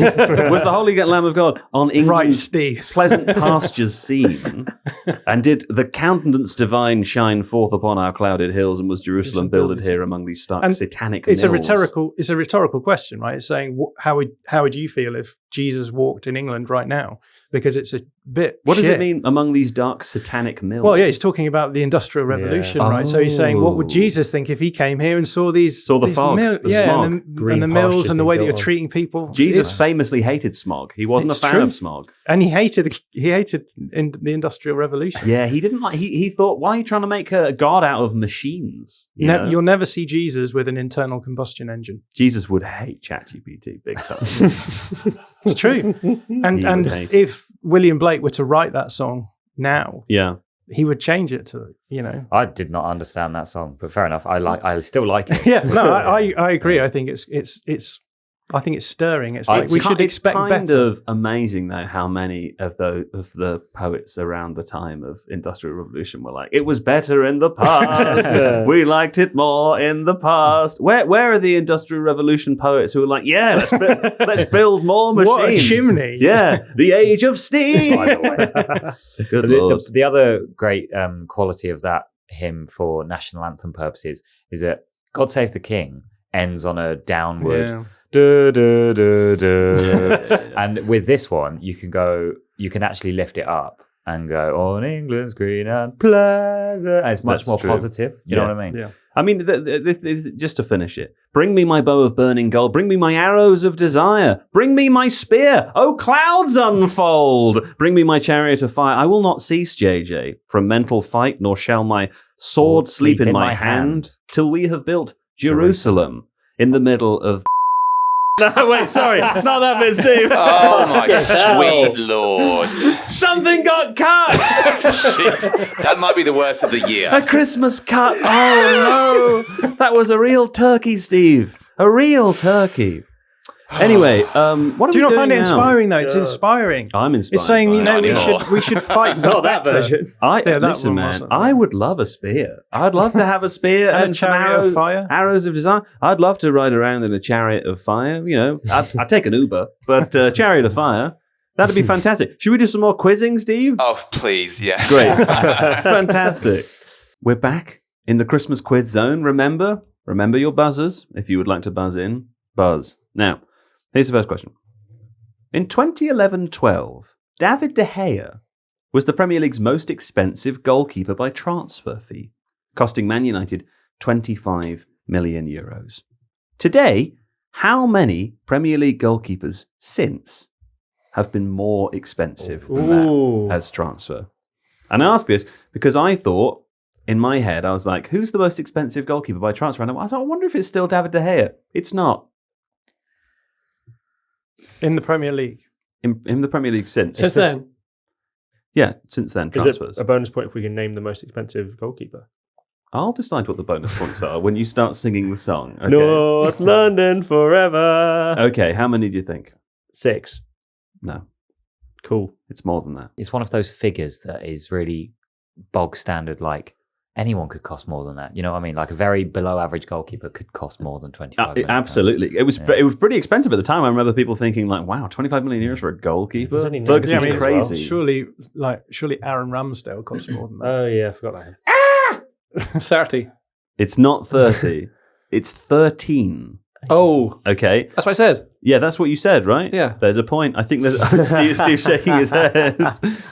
the Holy Lamb of God on Right, England's Steve. pleasant pastures seen? And did the countenance divine shine forth upon our clouded hills? And was Jerusalem builded here among these stark And satanic It's a mills? rhetorical question, right? It's saying, how would you feel if Jesus walked in England right now? Because it's a bit. What does shit. it mean among these dark satanic mills? Well, yeah, he's talking about the Industrial Revolution, right? So he's saying, what would Oh. Jesus think if he came here and saw the fog, the smog. and Green the mills pastures and the being way that you're built on. treating people? Jesus It's- famously hated smog. He wasn't a It's fan true. of smog. and he hated the Industrial Revolution. Yeah, he didn't like. He thought, why are you trying to make a god out of machines? You know? You'll never see Jesus with an internal combustion engine. Jesus would hate ChatGPT big time. It's true. And He and would hate if William Blake were to write that song now, Yeah. he would change it to, I did not understand that song, but fair enough. I still like it. Yeah, no, I agree. I think it's stirring. It's like we should expect kind better. of amazing though how many of the poets around the time of Industrial Revolution were like, it was better in the past. We liked it more in the past. Where are the Industrial Revolution poets who are like, yeah, let's build more machines? What a chimney. Yeah, the age of steam. By the way. Good Lord. The other great quality of that hymn for national anthem purposes is that God Save the King ends on a downward. Yeah. Du, du, du, du. And with this one, you can actually lift it up and go on England's green and pleasant. And it's much That's more true. positive. You know Yeah. what I mean? Yeah. I mean, this, just to finish it, bring me my bow of burning gold, bring me my arrows of desire, bring me my spear, oh clouds unfold, bring me my chariot of fire. I will not cease, JJ, from mental fight, nor shall my sword sleep in my hand, till we have built Jerusalem in the middle of... No, wait, sorry, not that bit, Steve. Oh my sweet lord! Something got cut! Jeez, that might be the worst of the year. A Christmas cut. Oh no, that was a real turkey, Steve. A real turkey. Anyway, what are Do you we not find it doing now? inspiring though? It's inspiring. I'm inspired. It's saying, by you know, it. we should fight for Not that better. version. I Yeah, that listen, one man. wasn't. I would love a spear. I'd love to have a spear And a and some chariot of fire. arrows of desire. I'd love to ride around in a chariot of fire. You know, I'd take an Uber, but chariot of fire. That'd be fantastic. Should we do some more quizzing, Steve? Oh, please, yes. Great. Fantastic. We're back in the Christmas quiz zone. Remember your buzzers. If you would like to buzz in, buzz. Now, here's the first question. In 2011-12, David De Gea was the Premier League's most expensive goalkeeper by transfer fee, costing Man United 25 million euros. Today, how many Premier League goalkeepers since have been more expensive than that as transfer? And I ask this because I thought, in my head, I was like, who's the most expensive goalkeeper by transfer? And I thought, I wonder if it's still David De Gea. It's not. In the Premier League. In the Premier League since. Since then, Yeah, since then, Is transfers. it a bonus point if we can name the most expensive goalkeeper? I'll decide what the bonus points are when you start singing the song. Okay. North London forever. Okay, how many do you think? 6. No, Cool. it's more than that. It's one of those figures that is really bog standard. Like anyone could cost more than that. You know what I mean? Like a very below average goalkeeper could cost more than 25 million. Absolutely. It was pretty expensive at the time. I remember people thinking like, wow, 25 million euros for a goalkeeper? There's only Ferguson's nine crazy. Surely Aaron Ramsdale costs more than that. Oh, yeah, I forgot that. 30. It's not 30. It's 13. Oh, Okay. that's what I said. Yeah, that's what you said, right? Yeah. There's a point. I think there's Steve shaking his head.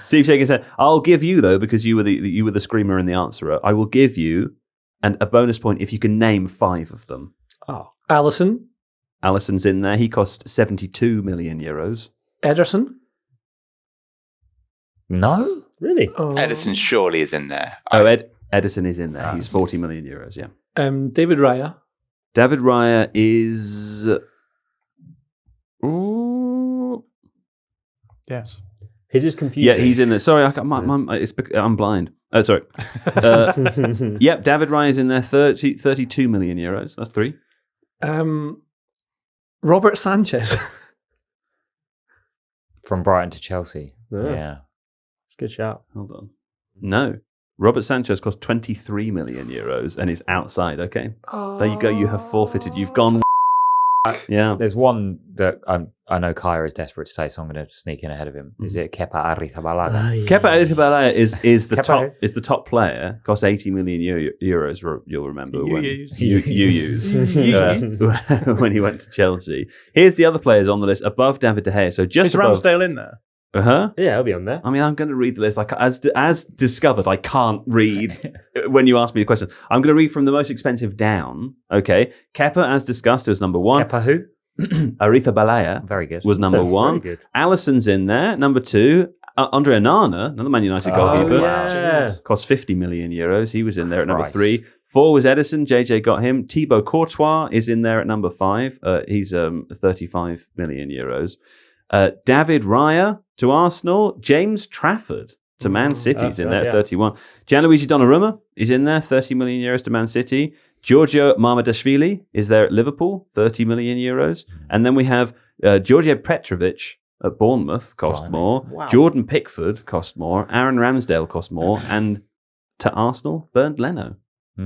Steve shaking his head. I'll give you though, because you were the screamer and the answerer. I will give you a bonus point if you can name 5 of them. Oh, Alisson, Alisson's in there. He cost 72 million euros. Ederson. No? really? Oh. Edison surely is in there. Oh, Edison is in there. He's 40 million euros. Yeah. David Raya. David Raya is. Ooh. Yes. His is confusing. Yeah, he's in there. Sorry, I'm blind. Oh, sorry. Yep, David Raya is in there. 32 million euros. That's 3. Robert Sanchez. From Brighton to Chelsea. Yeah. Yeah. It's a good shout. Hold on. No. Robert Sanchez cost 23 million euros and is outside. Okay. There you go. You have forfeited. You've gone. Yeah. There's one that I know Kaya is desperate to say, so I'm going to sneak in ahead of him. Is it Kepa Arrizabalaga? Kepa Arrizabalaga is the Kepa. top player. Cost 80 million euros. You'll remember when You used when he went to Chelsea. Here's the other players on the list above David De Gea. So just Is above. Ramsdale in there? Uh-huh. Yeah, I'll be on there. I mean, I'm going to read the list. Like as discovered, I can't read when you ask me the question. I'm going to read from the most expensive down. Okay, Kepa, as discussed, is number 1. Kepa who? Arrizabalaga Very good. was number Very 1. good. Alisson's in there. Number 2, Andre Onana, another Man United goalkeeper, yeah. cost 50 million euros. He was in there at number Christ. 3. 4 was Edison. JJ got him. Thibaut Courtois is in there at number 5. He's 35 million euros. David Raya to Arsenal. James Trafford to Man City is in there at 31. Gianluigi Donnarumma is in there, 30 million euros to Man City. Giorgio Marmadashvili is there at Liverpool, 30 million euros. And then we have Georgiev Petrovic at Bournemouth, cost Blimey. more. Wow. Jordan Pickford cost more. Aaron Ramsdale cost more. And to Arsenal, Bernd Leno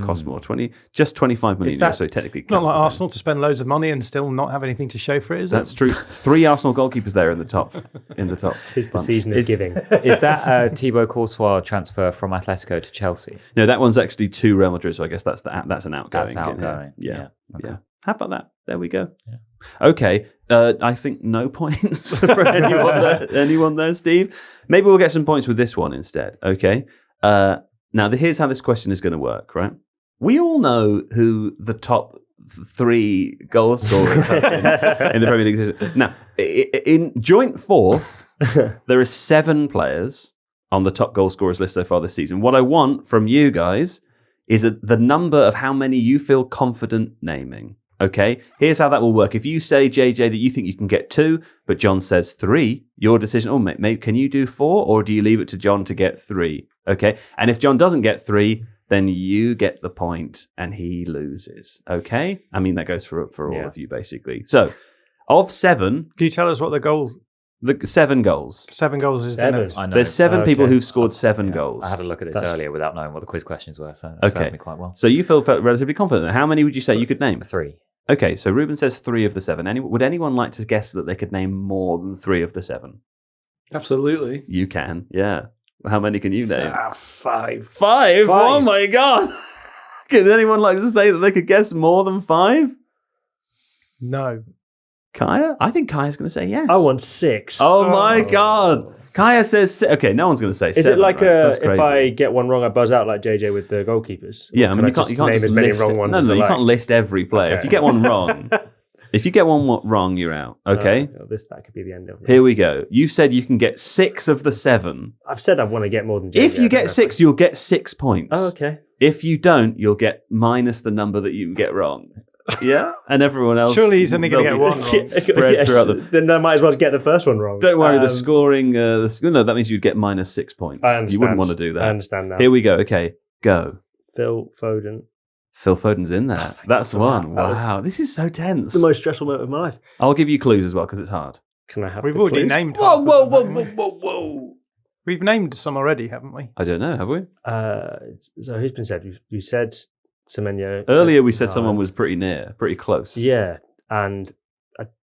cost more. 25 million Is that euros. So technically, Not counts like the same. Arsenal to spend loads of money and still not have anything to show for it, is That's it? true. 3 Arsenal goalkeepers there in the top. Tis the bunch. season of giving. Is that a Thibaut Courtois transfer from Atletico to Chelsea? No, that one's actually to Real Madrid, so I guess that's an outgoing. That's outgoing. Yeah. Okay. Yeah. How about that? There we go. Yeah. Okay. I think no points for anyone there, Steve. Maybe we'll get some points with this one instead. Okay. Now, here's how this question is going to work, right? We all know who the top 3 goal scorers have been in the Premier League. Now, in joint 4th, there are 7 players on the top goal scorers list so far this season. What I want from you guys is the number of how many you feel confident naming. Okay, here's how that will work. If you say, JJ, that you think you can get 2, but John says 3, your decision, oh, mate, can you do 4, or do you leave it to John to get 3? Okay, and if John doesn't get 3, then you get the point and he loses. Okay, I mean, that goes for all of you, basically. So Of 7, Can you tell us what the goal? 7 goals. 7 goals is Seven. the next. I know. There's 7 people Okay. who've scored 7 goals. I had a look at this earlier without knowing what the quiz questions were, so that Okay. served me quite well. So you felt relatively confident. How many would you say you could name? 3. Okay, so Reuben says 3 of the 7. Would anyone like to guess that they could name more than 3 of the 7? Absolutely. You can, yeah. How many can you name? 5. 5? Oh Five. my god! Could anyone like to say that they could guess more than 5? No. Kaya? I think Kaya's going to say yes. I want 6. Oh my god! Kaya says okay. No one's going to say. Is 7, it like right? That's if crazy. I get one wrong, I buzz out like JJ with the goalkeepers? Yeah, I Or mean can you can't name just as many list wrong ones as No, I you like? can't list every player. Okay. If you get one wrong, if you get one wrong, you're out. Okay. Well, that could be the end of it. Here we go. You said you can get 6 of the 7. I've said I want to get more than JJ. If you I don't get know 6, you'll get 6 points. Oh, okay. If you don't, you'll get minus the number that you get wrong. Yeah, and everyone else. Surely he's only gonna they'll get be one wrong. Spread Yes, throughout the. then I might as well get the first one wrong. Don't worry, the scoring. No, that means you'd get minus 6 points. I understand. You wouldn't want to do that. I understand now. Here we go. Okay, go. Phil Foden. Phil Foden's in there. That's God for one. that. That was Wow, this is so tense. The most stressful moment of my life. I'll give you clues as well because it's hard. Can I have We've the already clues? named. Whoa, half of whoa, them, whoa, haven't we? whoa, whoa, whoa. We've named some already, haven't we? I don't know. Have we? So who's been said? You said Semenyo. Earlier we said Haaland. someone was pretty near, pretty close. Yeah, and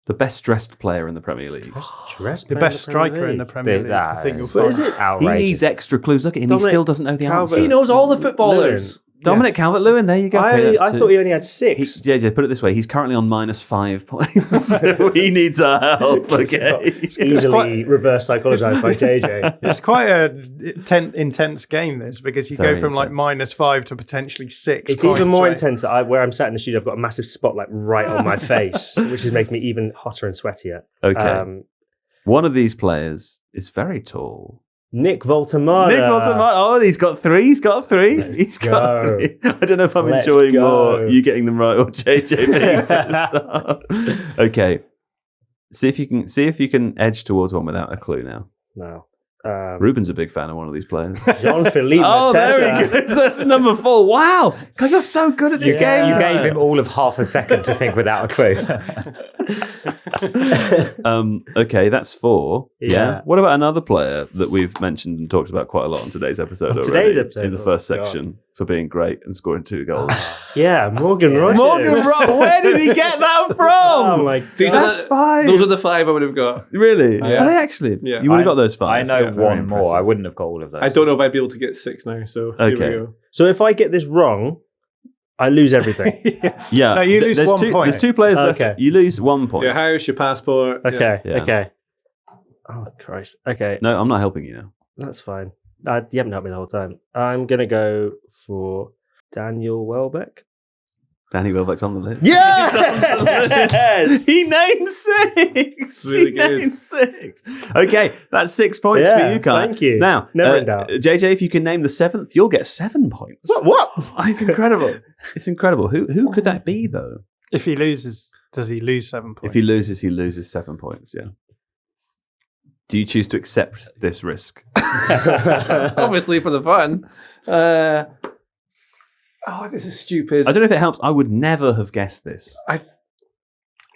The best dressed player in the Premier League. The best striker in the Premier League. I think you'll But find. is it? He Outrageous. needs extra clues. Look at him. He Dominic still doesn't know the Calvert- answer. He knows all the footballers. Dominic Yes. Calvert-Lewin. There you go. Okay, that's I 2. thought he only had He, 6. JJ, put it this way: he's currently on minus 5 points. So he needs our help. Okay, It's easily reverse psychologized by JJ. It's quite a intense game, this, because you Very go from like intense. -5 to potentially 6. It's points, even more right? intense where I'm sat in the studio. I've got a massive spotlight right on my face, which is making me even hotter and sweatier. okay. One of these players is very tall. Nick Voltamada. Nick Voltamada. Oh, he's got 3. He's got 3. He's got go. 3. I don't know if I'm Let's enjoying go. more you getting them right or JJ being at the start. Okay. See if you can edge towards one without a clue now. No. Ruben's a big fan of one of these players. Jean-Philippe Oh, there he Mateta. goes. That's number 4. Wow. God, you're so good at this game. You gave him all of half a second to think without a clue. Okay, that's 4. Yeah. Yeah. What about another player that we've mentioned and talked about quite a lot on today's episode On already? today's episode? In the Oh, first God. section for being great and scoring 2 goals. Yeah, Morgan Rogers. Morgan Rock, where did he get that from? Oh my These god. are That's 5. Those are the 5 I would have got. Really? Yeah. Are they actually? Yeah. You would have got those 5. I know Yeah, very one more. impressive. I wouldn't have got all of those. I don't know if I'd be able to get 6 now, so here Okay. we go. So if I get this wrong, I lose everything. Yeah. No, you lose there's 1 point. There's 2 players left. Okay. You lose 1 point. Your house, your passport. yeah. Okay, Yeah. okay. Oh Christ. Okay, No, I'm not helping you now. that's fine. You haven't helped me the whole time. I'm gonna go for Daniel Welbeck. Danny Welbeck's on the list. Yes! He named 6. Really he good. named 6. Okay, that's 6 points Yeah, for you, Kai. thank you. Now, Never in doubt. JJ, if you can name the 7th, you'll get 7 points. What? Oh, it's incredible. It's incredible. Who could that be, though? If he loses, does he lose 7 points? If he loses 7 points, yeah. Do you choose to accept this risk? Obviously for the fun. This is stupid. I don't know if it helps. I would never have guessed this.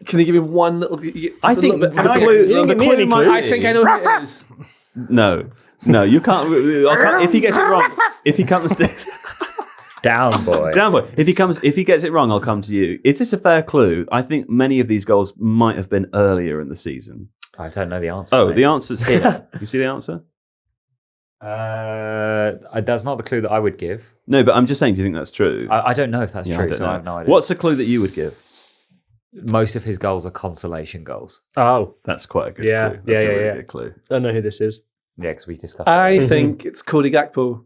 Can you give me one little? I think little bit, the clue- You didn't the give me clue any might clues. I think I know who it is. No, you can't. I can't. If he gets it wrong, if he comes Down, boy. down boy. If he gets it wrong, I'll come to you. Is this a fair clue? I think many of these goals might have been earlier in the season. I don't know the answer. Oh, mate. the answer's here. You see the answer? That's not the clue that I would give. No, but I'm just saying. Do you think that's true? I don't know if that's Yeah, true, don't so know. I have no idea. What's the clue that you would give? Most of his goals are consolation goals. Oh, That's quite a good Yeah, clue. That's yeah, a really yeah. good clue. I don't know who this is. Yeah, because we discussed it. I think it's Cody Gakpo.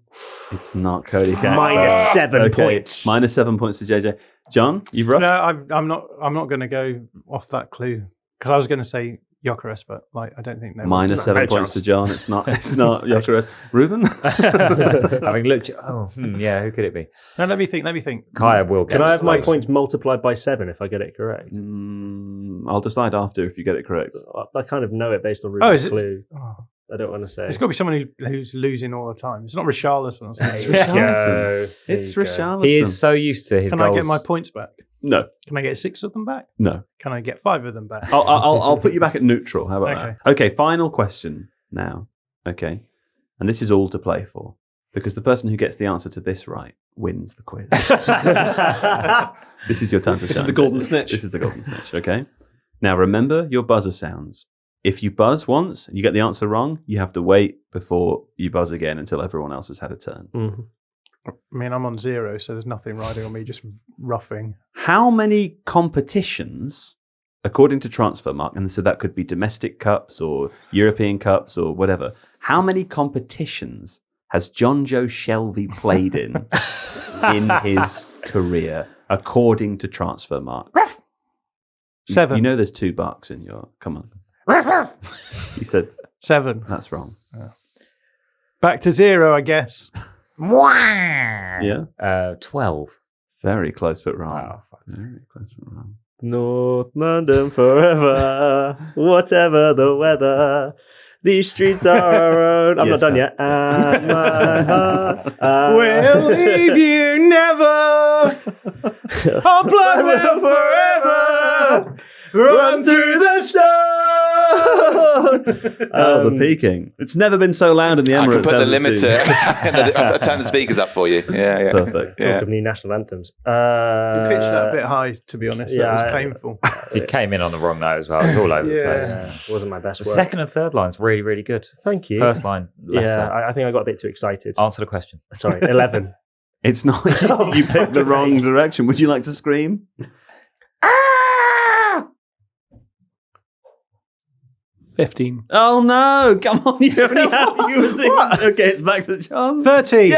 It's not Cody Gakpo. Minus 7 Okay. points. Minus 7 points to JJ. John, you've roughed? No, I'm not. I'm not going to go off that clue because I was going to say Gyökeres, but I don't think they will. Minus 7 no points chance. to John. It's not Gyökeres. Ruben? Having looked, yeah, who could it be? No, let me think. Kaya will get Can I have my close. points multiplied by 7 if I get it correct? I'll decide after if you get it correct. I kind of know it based on Oh, Ruben's is it? clue. Oh, I don't want to say. it's got to be someone who's losing all the time. It's not Richarlison or something. It's There you Richarlison. go. There It's you go. Richarlison. He is so used to his Can goals. I get my points back? No. Can I get 6 of them back? No. Can I get 5 of them back? I'll put you back at neutral. How about Okay. that? Okay, final question now. Okay. And this is all to play for. Because the person who gets the answer to this right wins the quiz. This is your time to shine. This is the golden snitch. This is the golden snitch, okay? Now remember your buzzer sounds. If you buzz once and you get the answer wrong, you have to wait before you buzz again until everyone else has had a turn. Mm-hmm. I mean, I'm on 0, so there's nothing riding on me, just roughing. How many competitions, according to Transfermarkt, and so that could be domestic cups or European cups or whatever, how many competitions has John Joe Shelby played in his career, according to Transfermarkt? 7. You know there's $2 in your... Come on. You said 7. that's wrong. Back to 0, I guess. Yeah? 12. Very close but wrong. Wow. Very close but wrong. North London forever, whatever the weather. These streets are our own. I'm Yes, not done yet. And my heart We'll leave you never. Our blood will forever run through the stone. The peaking. It's never been so loud in the Emirates. I can put the has it, limiter. Steve? I'll turn the speakers up for you. Yeah. Perfect. Talk of new national anthems. You pitched that a bit high, to be honest. yeah, That was painful. He came in on the wrong note as well. It was all over the Yeah. place. Wasn't my best The work. second and third line's really, really good. Thank you. First line, lesser. Yeah, I think I got a bit too excited. Answer the question. Sorry, 11. It's not. You picked the wrong direction. Would you like to scream? 15. Oh no! Come on, you only had you were singing. Okay, it's back to John. 13. Yay!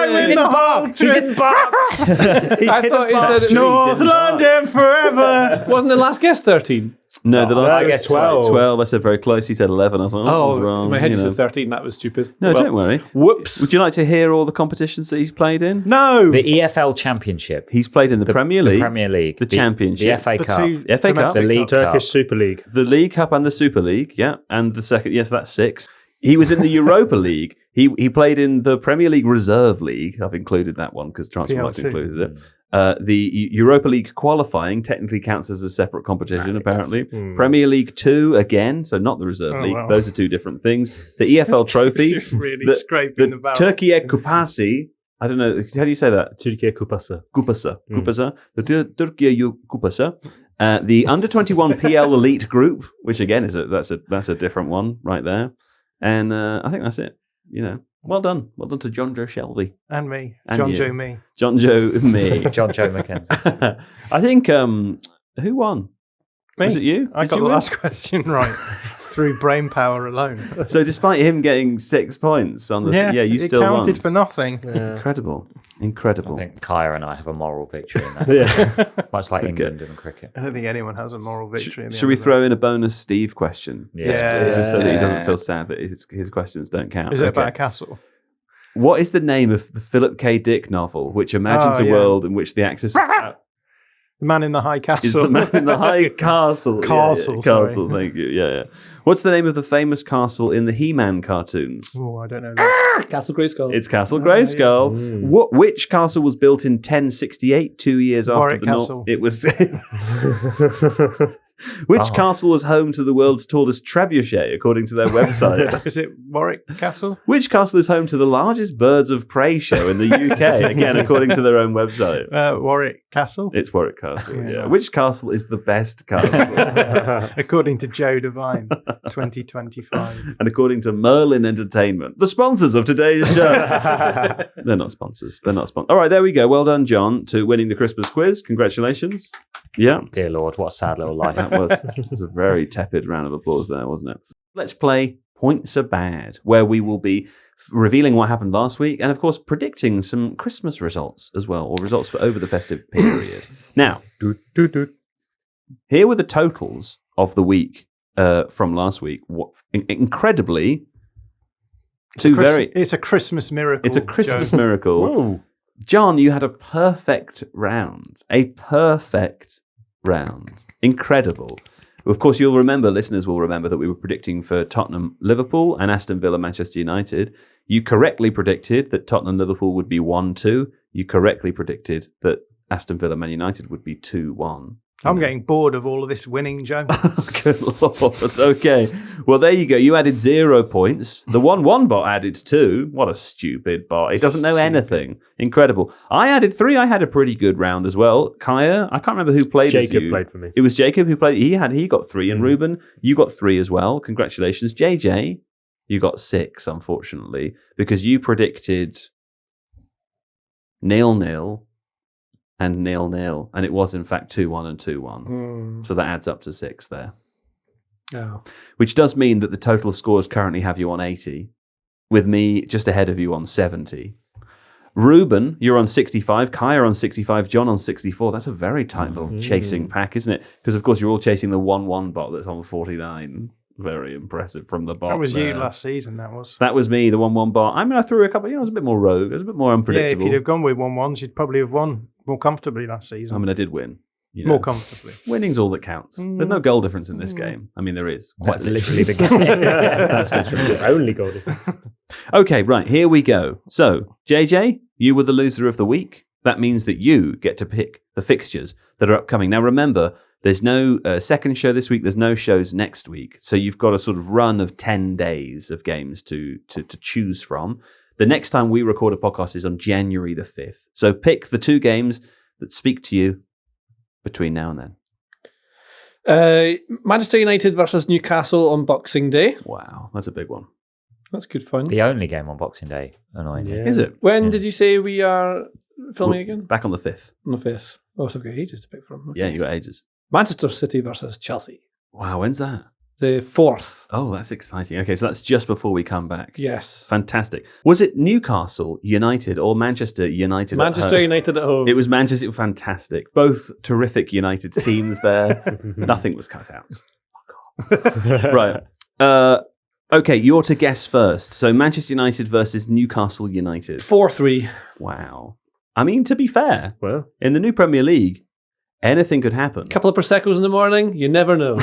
He didn't bark. He didn't bark. I thought he said it North London forever. wasn't the last guess 13. No, the I last guess 12. 12. I said very close. He said 11. I was like, oh, I was wrong. in my head you you know. said 13. That was stupid. No, Well, don't worry. Whoops. Would you like to hear all the competitions that he's played in? No. The EFL Championship. He's played in the Premier League, The Premier League. the Championship, The FA The Cup. two FA Cup, domestic the League cups. Turkish Super League. the League Cup and the Super League, yeah, and the second, yes, that's 6. He was in the Europa League. He played in the Premier League Reserve League. I've included that one because Transfermarkt PLT. included it. The Europa League qualifying technically counts as a separate competition, apparently. Premier League 2, again, so not the Reserve League. wow. Those are 2 different things. The EFL Trophy, Just really the- scraping the barrel. Türkiye Kupası. I don't know, how do you say that? Türkiye Kupası. Kupası. Kupası. The Türkiye Kupası. The Under-21 PL Elite Group, which again is that's a different one right there. And I think that's it. You know, well done to John Joe Shelby, And me. And John you. Joe me. John Joe me. John Joe Mackenzie. I think who won? Me. Was it you? I Did got you the win? last question right through brain power alone. So despite him getting 6 points on the you it still counted won. for nothing. Incredible. I think Kaya and I have a moral victory in that. Yeah. Much like England in cricket. I don't think anyone has a moral victory. in the Should we end of throw in a bonus Steve question? Yes, Yeah. please. Just so that he Yeah. doesn't feel sad that his questions don't count. that. Is it Okay. about a castle? What is the name of the Philip K. Dick novel, which imagines Oh, a yeah. world in which the Axis The Man in the High Castle. is the man in the high castle? Castle, Castle. sorry. Thank you. Yeah. What's the name of the famous castle in the He-Man cartoons? Oh, I don't know. That. Castle Grayskull. It's Castle Grayskull. yeah. Which castle was built in 1068, 2 years after Warwick the Castle. It was. Which castle was home to the world's tallest trebuchet, according to their website? Is it Warwick Castle? Which castle is home to the largest birds of prey show in the UK? Again, according to their own website. Warwick Castle. It's Warwick Castle, yeah. Yeah. Which castle is the best castle? According to Joe Devine, 2025. And according to Merlin Entertainment, the sponsors of today's show. They're not sponsors. All right, there we go. Well done, John, to winning the Christmas quiz. Congratulations. Yeah, Dear Lord, what a sad little life. that was a very tepid round of applause there, wasn't it? Let's play Points Are Bad, where we will be revealing what happened last week and, of course, predicting some Christmas results as well, or results for over the festive period. Now, here were the totals of the week from last week. Incredibly, It's a Christmas miracle. it's a Christmas Joe. miracle. Whoa. John, you had a perfect round. A perfect round. Incredible. Of course, listeners will remember that we were predicting for Tottenham, Liverpool, and Aston Villa, Manchester United. You correctly predicted that Tottenham, Liverpool would be 1-2. You correctly predicted that Aston Villa, Man United would be 2-1. I'm getting bored of all of this winning, Joe. Good Lord. Okay. Well, there you go. You added 0 points. The 1-1 bot added 2. What a stupid bot. It doesn't know anything. Incredible. I added 3. I had a pretty good round as well. Kaya, I can't remember who played as you. Jacob played for me. It was Jacob who played. He got 3. And Reuben, you got 3 as well. Congratulations. JJ, you got 6, unfortunately, because you predicted 0-0 and 0-0, and it was in fact 2-1 and 2-1. So that adds up to 6 there. Oh. Which does mean that the total scores currently have you on 80, with me just ahead of you on 70. Reuben, you're on 65, Kaya on 65, John on 64. That's a very tight little chasing pack, isn't it? Because of course you're all chasing the 1-1 bot that's on 49. Very impressive from the bot. That was there. you last season, that was. That was me, the 1-1 bot. I mean, I threw a couple, it was a bit more rogue, it was a bit more unpredictable. Yeah, if you'd have gone with 1-1s, you'd probably have won more comfortably last season. I mean, I did win. You know. More comfortably. Winning's all that counts. There's no goal difference in this game. I mean, there is. That's literally the game. That's literally The only goal difference. Okay, right, here we go. So, JJ, you were the loser of the week. That means that you get to pick the fixtures that are upcoming. Now, remember, there's no second show this week. There's no shows next week. So you've got a sort of run of 10 days of games to choose from. The next time we record a podcast is on January the 5th. So pick the 2 games that speak to you between now and then. Manchester United versus Newcastle on Boxing Day. Wow, that's a big one. That's good fun. The only game on Boxing Day, annoyingly. Yeah. Is it? When did you say we are filming again? Back on the 5th. On the 5th. Oh, so I've got ages to pick from. Okay. Yeah, you got ages. Manchester City versus Chelsea. Wow, when's that? The 4th. Oh, that's exciting. Okay, so that's just before we come back. Yes. Fantastic. Was it Newcastle United or Manchester United? Manchester United at home. It was Manchester. Fantastic. Both terrific United teams there. Nothing was cut out. Right. Okay, you're to guess first. So Manchester United versus Newcastle United. 4-3. Wow. I mean, to be fair, Well, in the new Premier League, anything could happen. Couple of Prosecco's in the morning. You never know.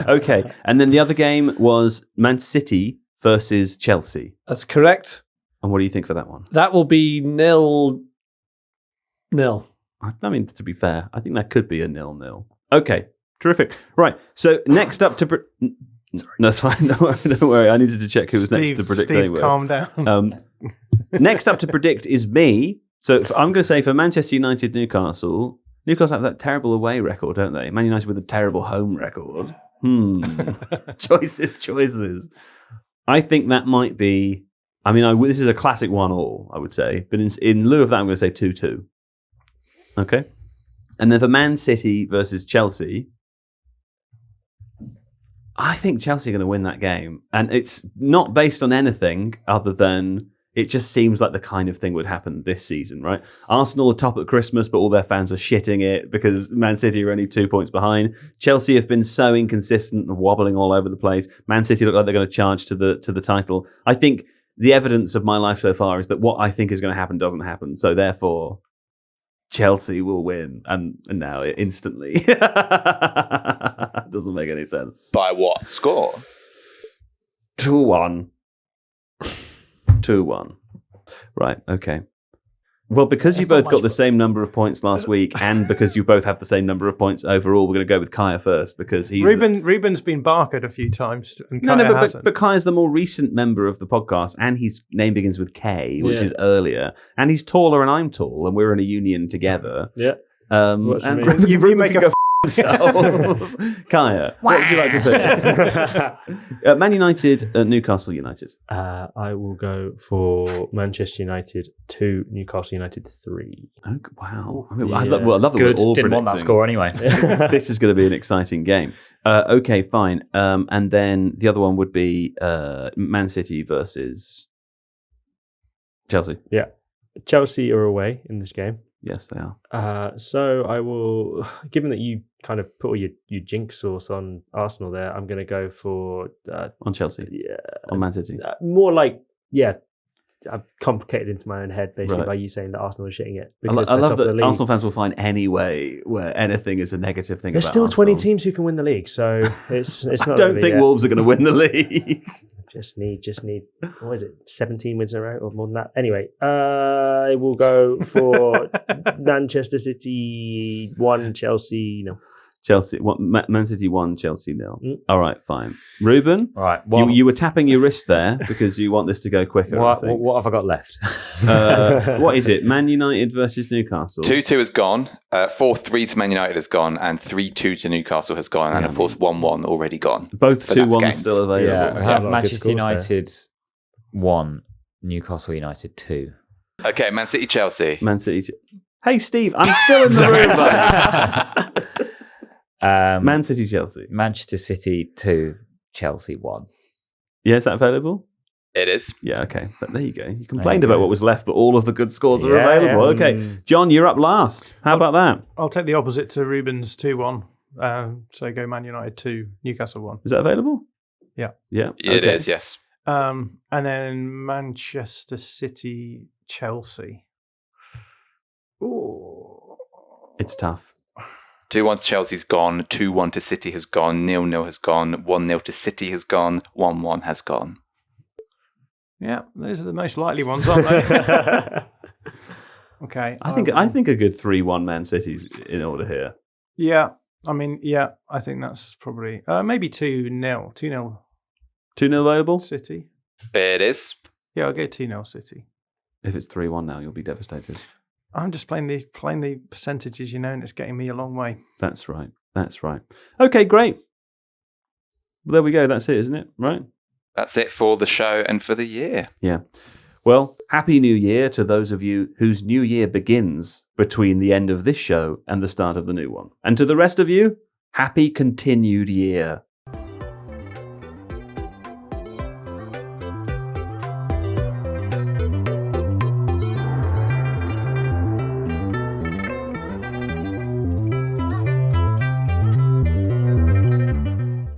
Okay, and then the other game was Man City versus Chelsea. That's correct. And what do you think for that one? That will be 0-0. I mean, to be fair, I think that could be a 0-0. Okay, terrific. Right, so next up to... No, it's fine. Don't worry. I needed to check who was next to predict Steve, anyway. calm down. Next up to predict is me. So I'm going to say for Manchester United, Newcastle have that terrible away record, don't they? Man United with a terrible home record. Choices. I think that might be... I mean, this is a classic 1-1, I would say. But in lieu of that, I'm going to say 2-2. Okay? And then for Man City versus Chelsea... I think Chelsea are going to win that game. And it's not based on anything other than it just seems like the kind of thing would happen this season, right? Arsenal are top at Christmas, but all their fans are shitting it because Man City are only 2 points behind. Chelsea have been so inconsistent and wobbling all over the place. Man City look like they're going to charge to the title. I think the evidence of my life so far is that what I think is going to happen doesn't happen. So therefore... Chelsea will win, and now instantly. Doesn't make any sense. By what score? 2-1. 2-1. Right, okay. Well, because you both got the same number of points last week, and because you both have the same number of points overall, we're going to go with Kaya first, because he's... Ruben's been barkered a few times, and Kaya hasn't. But Kaya's the more recent member of the podcast, and his name begins with K, which is earlier, and he's taller and I'm tall, and we're in a union together. yeah. And mean? you make a himself. Kaya, what would you like to pick? Man United, Newcastle United. I will go for Manchester United 2, Newcastle United 3. Oh, wow. I mean, Yeah. I love that Good. we're all Didn't want that predicting. score anyway. This is going to be an exciting game. Okay, fine. And then the other one would be Man City versus Chelsea. Yeah. Chelsea are away in this game. Yes, they are. So I will, given that you kind of put all your jinx sauce on Arsenal there, I'm going to go for... On Chelsea. yeah, On Man City. more like, I've complicated into my own head basically Right. by you saying that Arsenal are shitting it. I because they're love top of the that league. Arsenal fans will find any way where anything is a negative thing There's about still 20 Arsenal. teams who can win the league, so it's not... I don't really, think Wolves are going to win the league. Just need. What is it? 17 wins in a row or more than that. Anyway, I will go for Manchester City 1, Chelsea 0. Chelsea, Man City 1, Chelsea 0. All right, fine. Ruben, All right. Well, you were tapping your wrist there because you want this to go quicker. I think. what have I got left? What is it? Man United versus Newcastle. 2-2 has gone. 4-3 to Man United has gone, and 3-2 to Newcastle has gone, and of course 1-1 already gone. Both for 2-1 games. still available. Yeah, lot of Manchester good scores United 1, Newcastle United 2. Okay, Man City, Chelsea. Man City. Hey, Steve, I'm still in the room. buddy. Man City, Chelsea. Manchester City 2, Chelsea 1. Yeah, is that available? It is. Yeah, okay. But there you go. You complained about what was left, but all of the good scores are available. Yeah. Okay, John, you're up last. How about that? I'll take the opposite to Ruben's 2-1. So go Man United 2, Newcastle 1. Is that available? Yeah. Yeah. It is, yes. And then Manchester City, Chelsea. Ooh. It's tough. 2-1 to Chelsea's gone. 2-1 to City has gone. 0-0 has gone. 1-0 to City has gone. 1-1 has gone. Yeah, those are the most likely ones, aren't they? Okay. I think a good 3-1 Man City's in order here. Yeah. I mean, yeah, I think that's probably maybe 2-0. 2-0 2-0 available? City. It is. Yeah, I'll go 2-0 City. If it's 3-1 now, you'll be devastated. I'm just playing the percentages, and it's getting me a long way. That's right. Okay, great. Well, there we go. That's it, isn't it? Right? That's it for the show and for the year. Yeah. Well, Happy New Year to those of you whose new year begins between the end of this show and the start of the new one. And to the rest of you, happy continued year.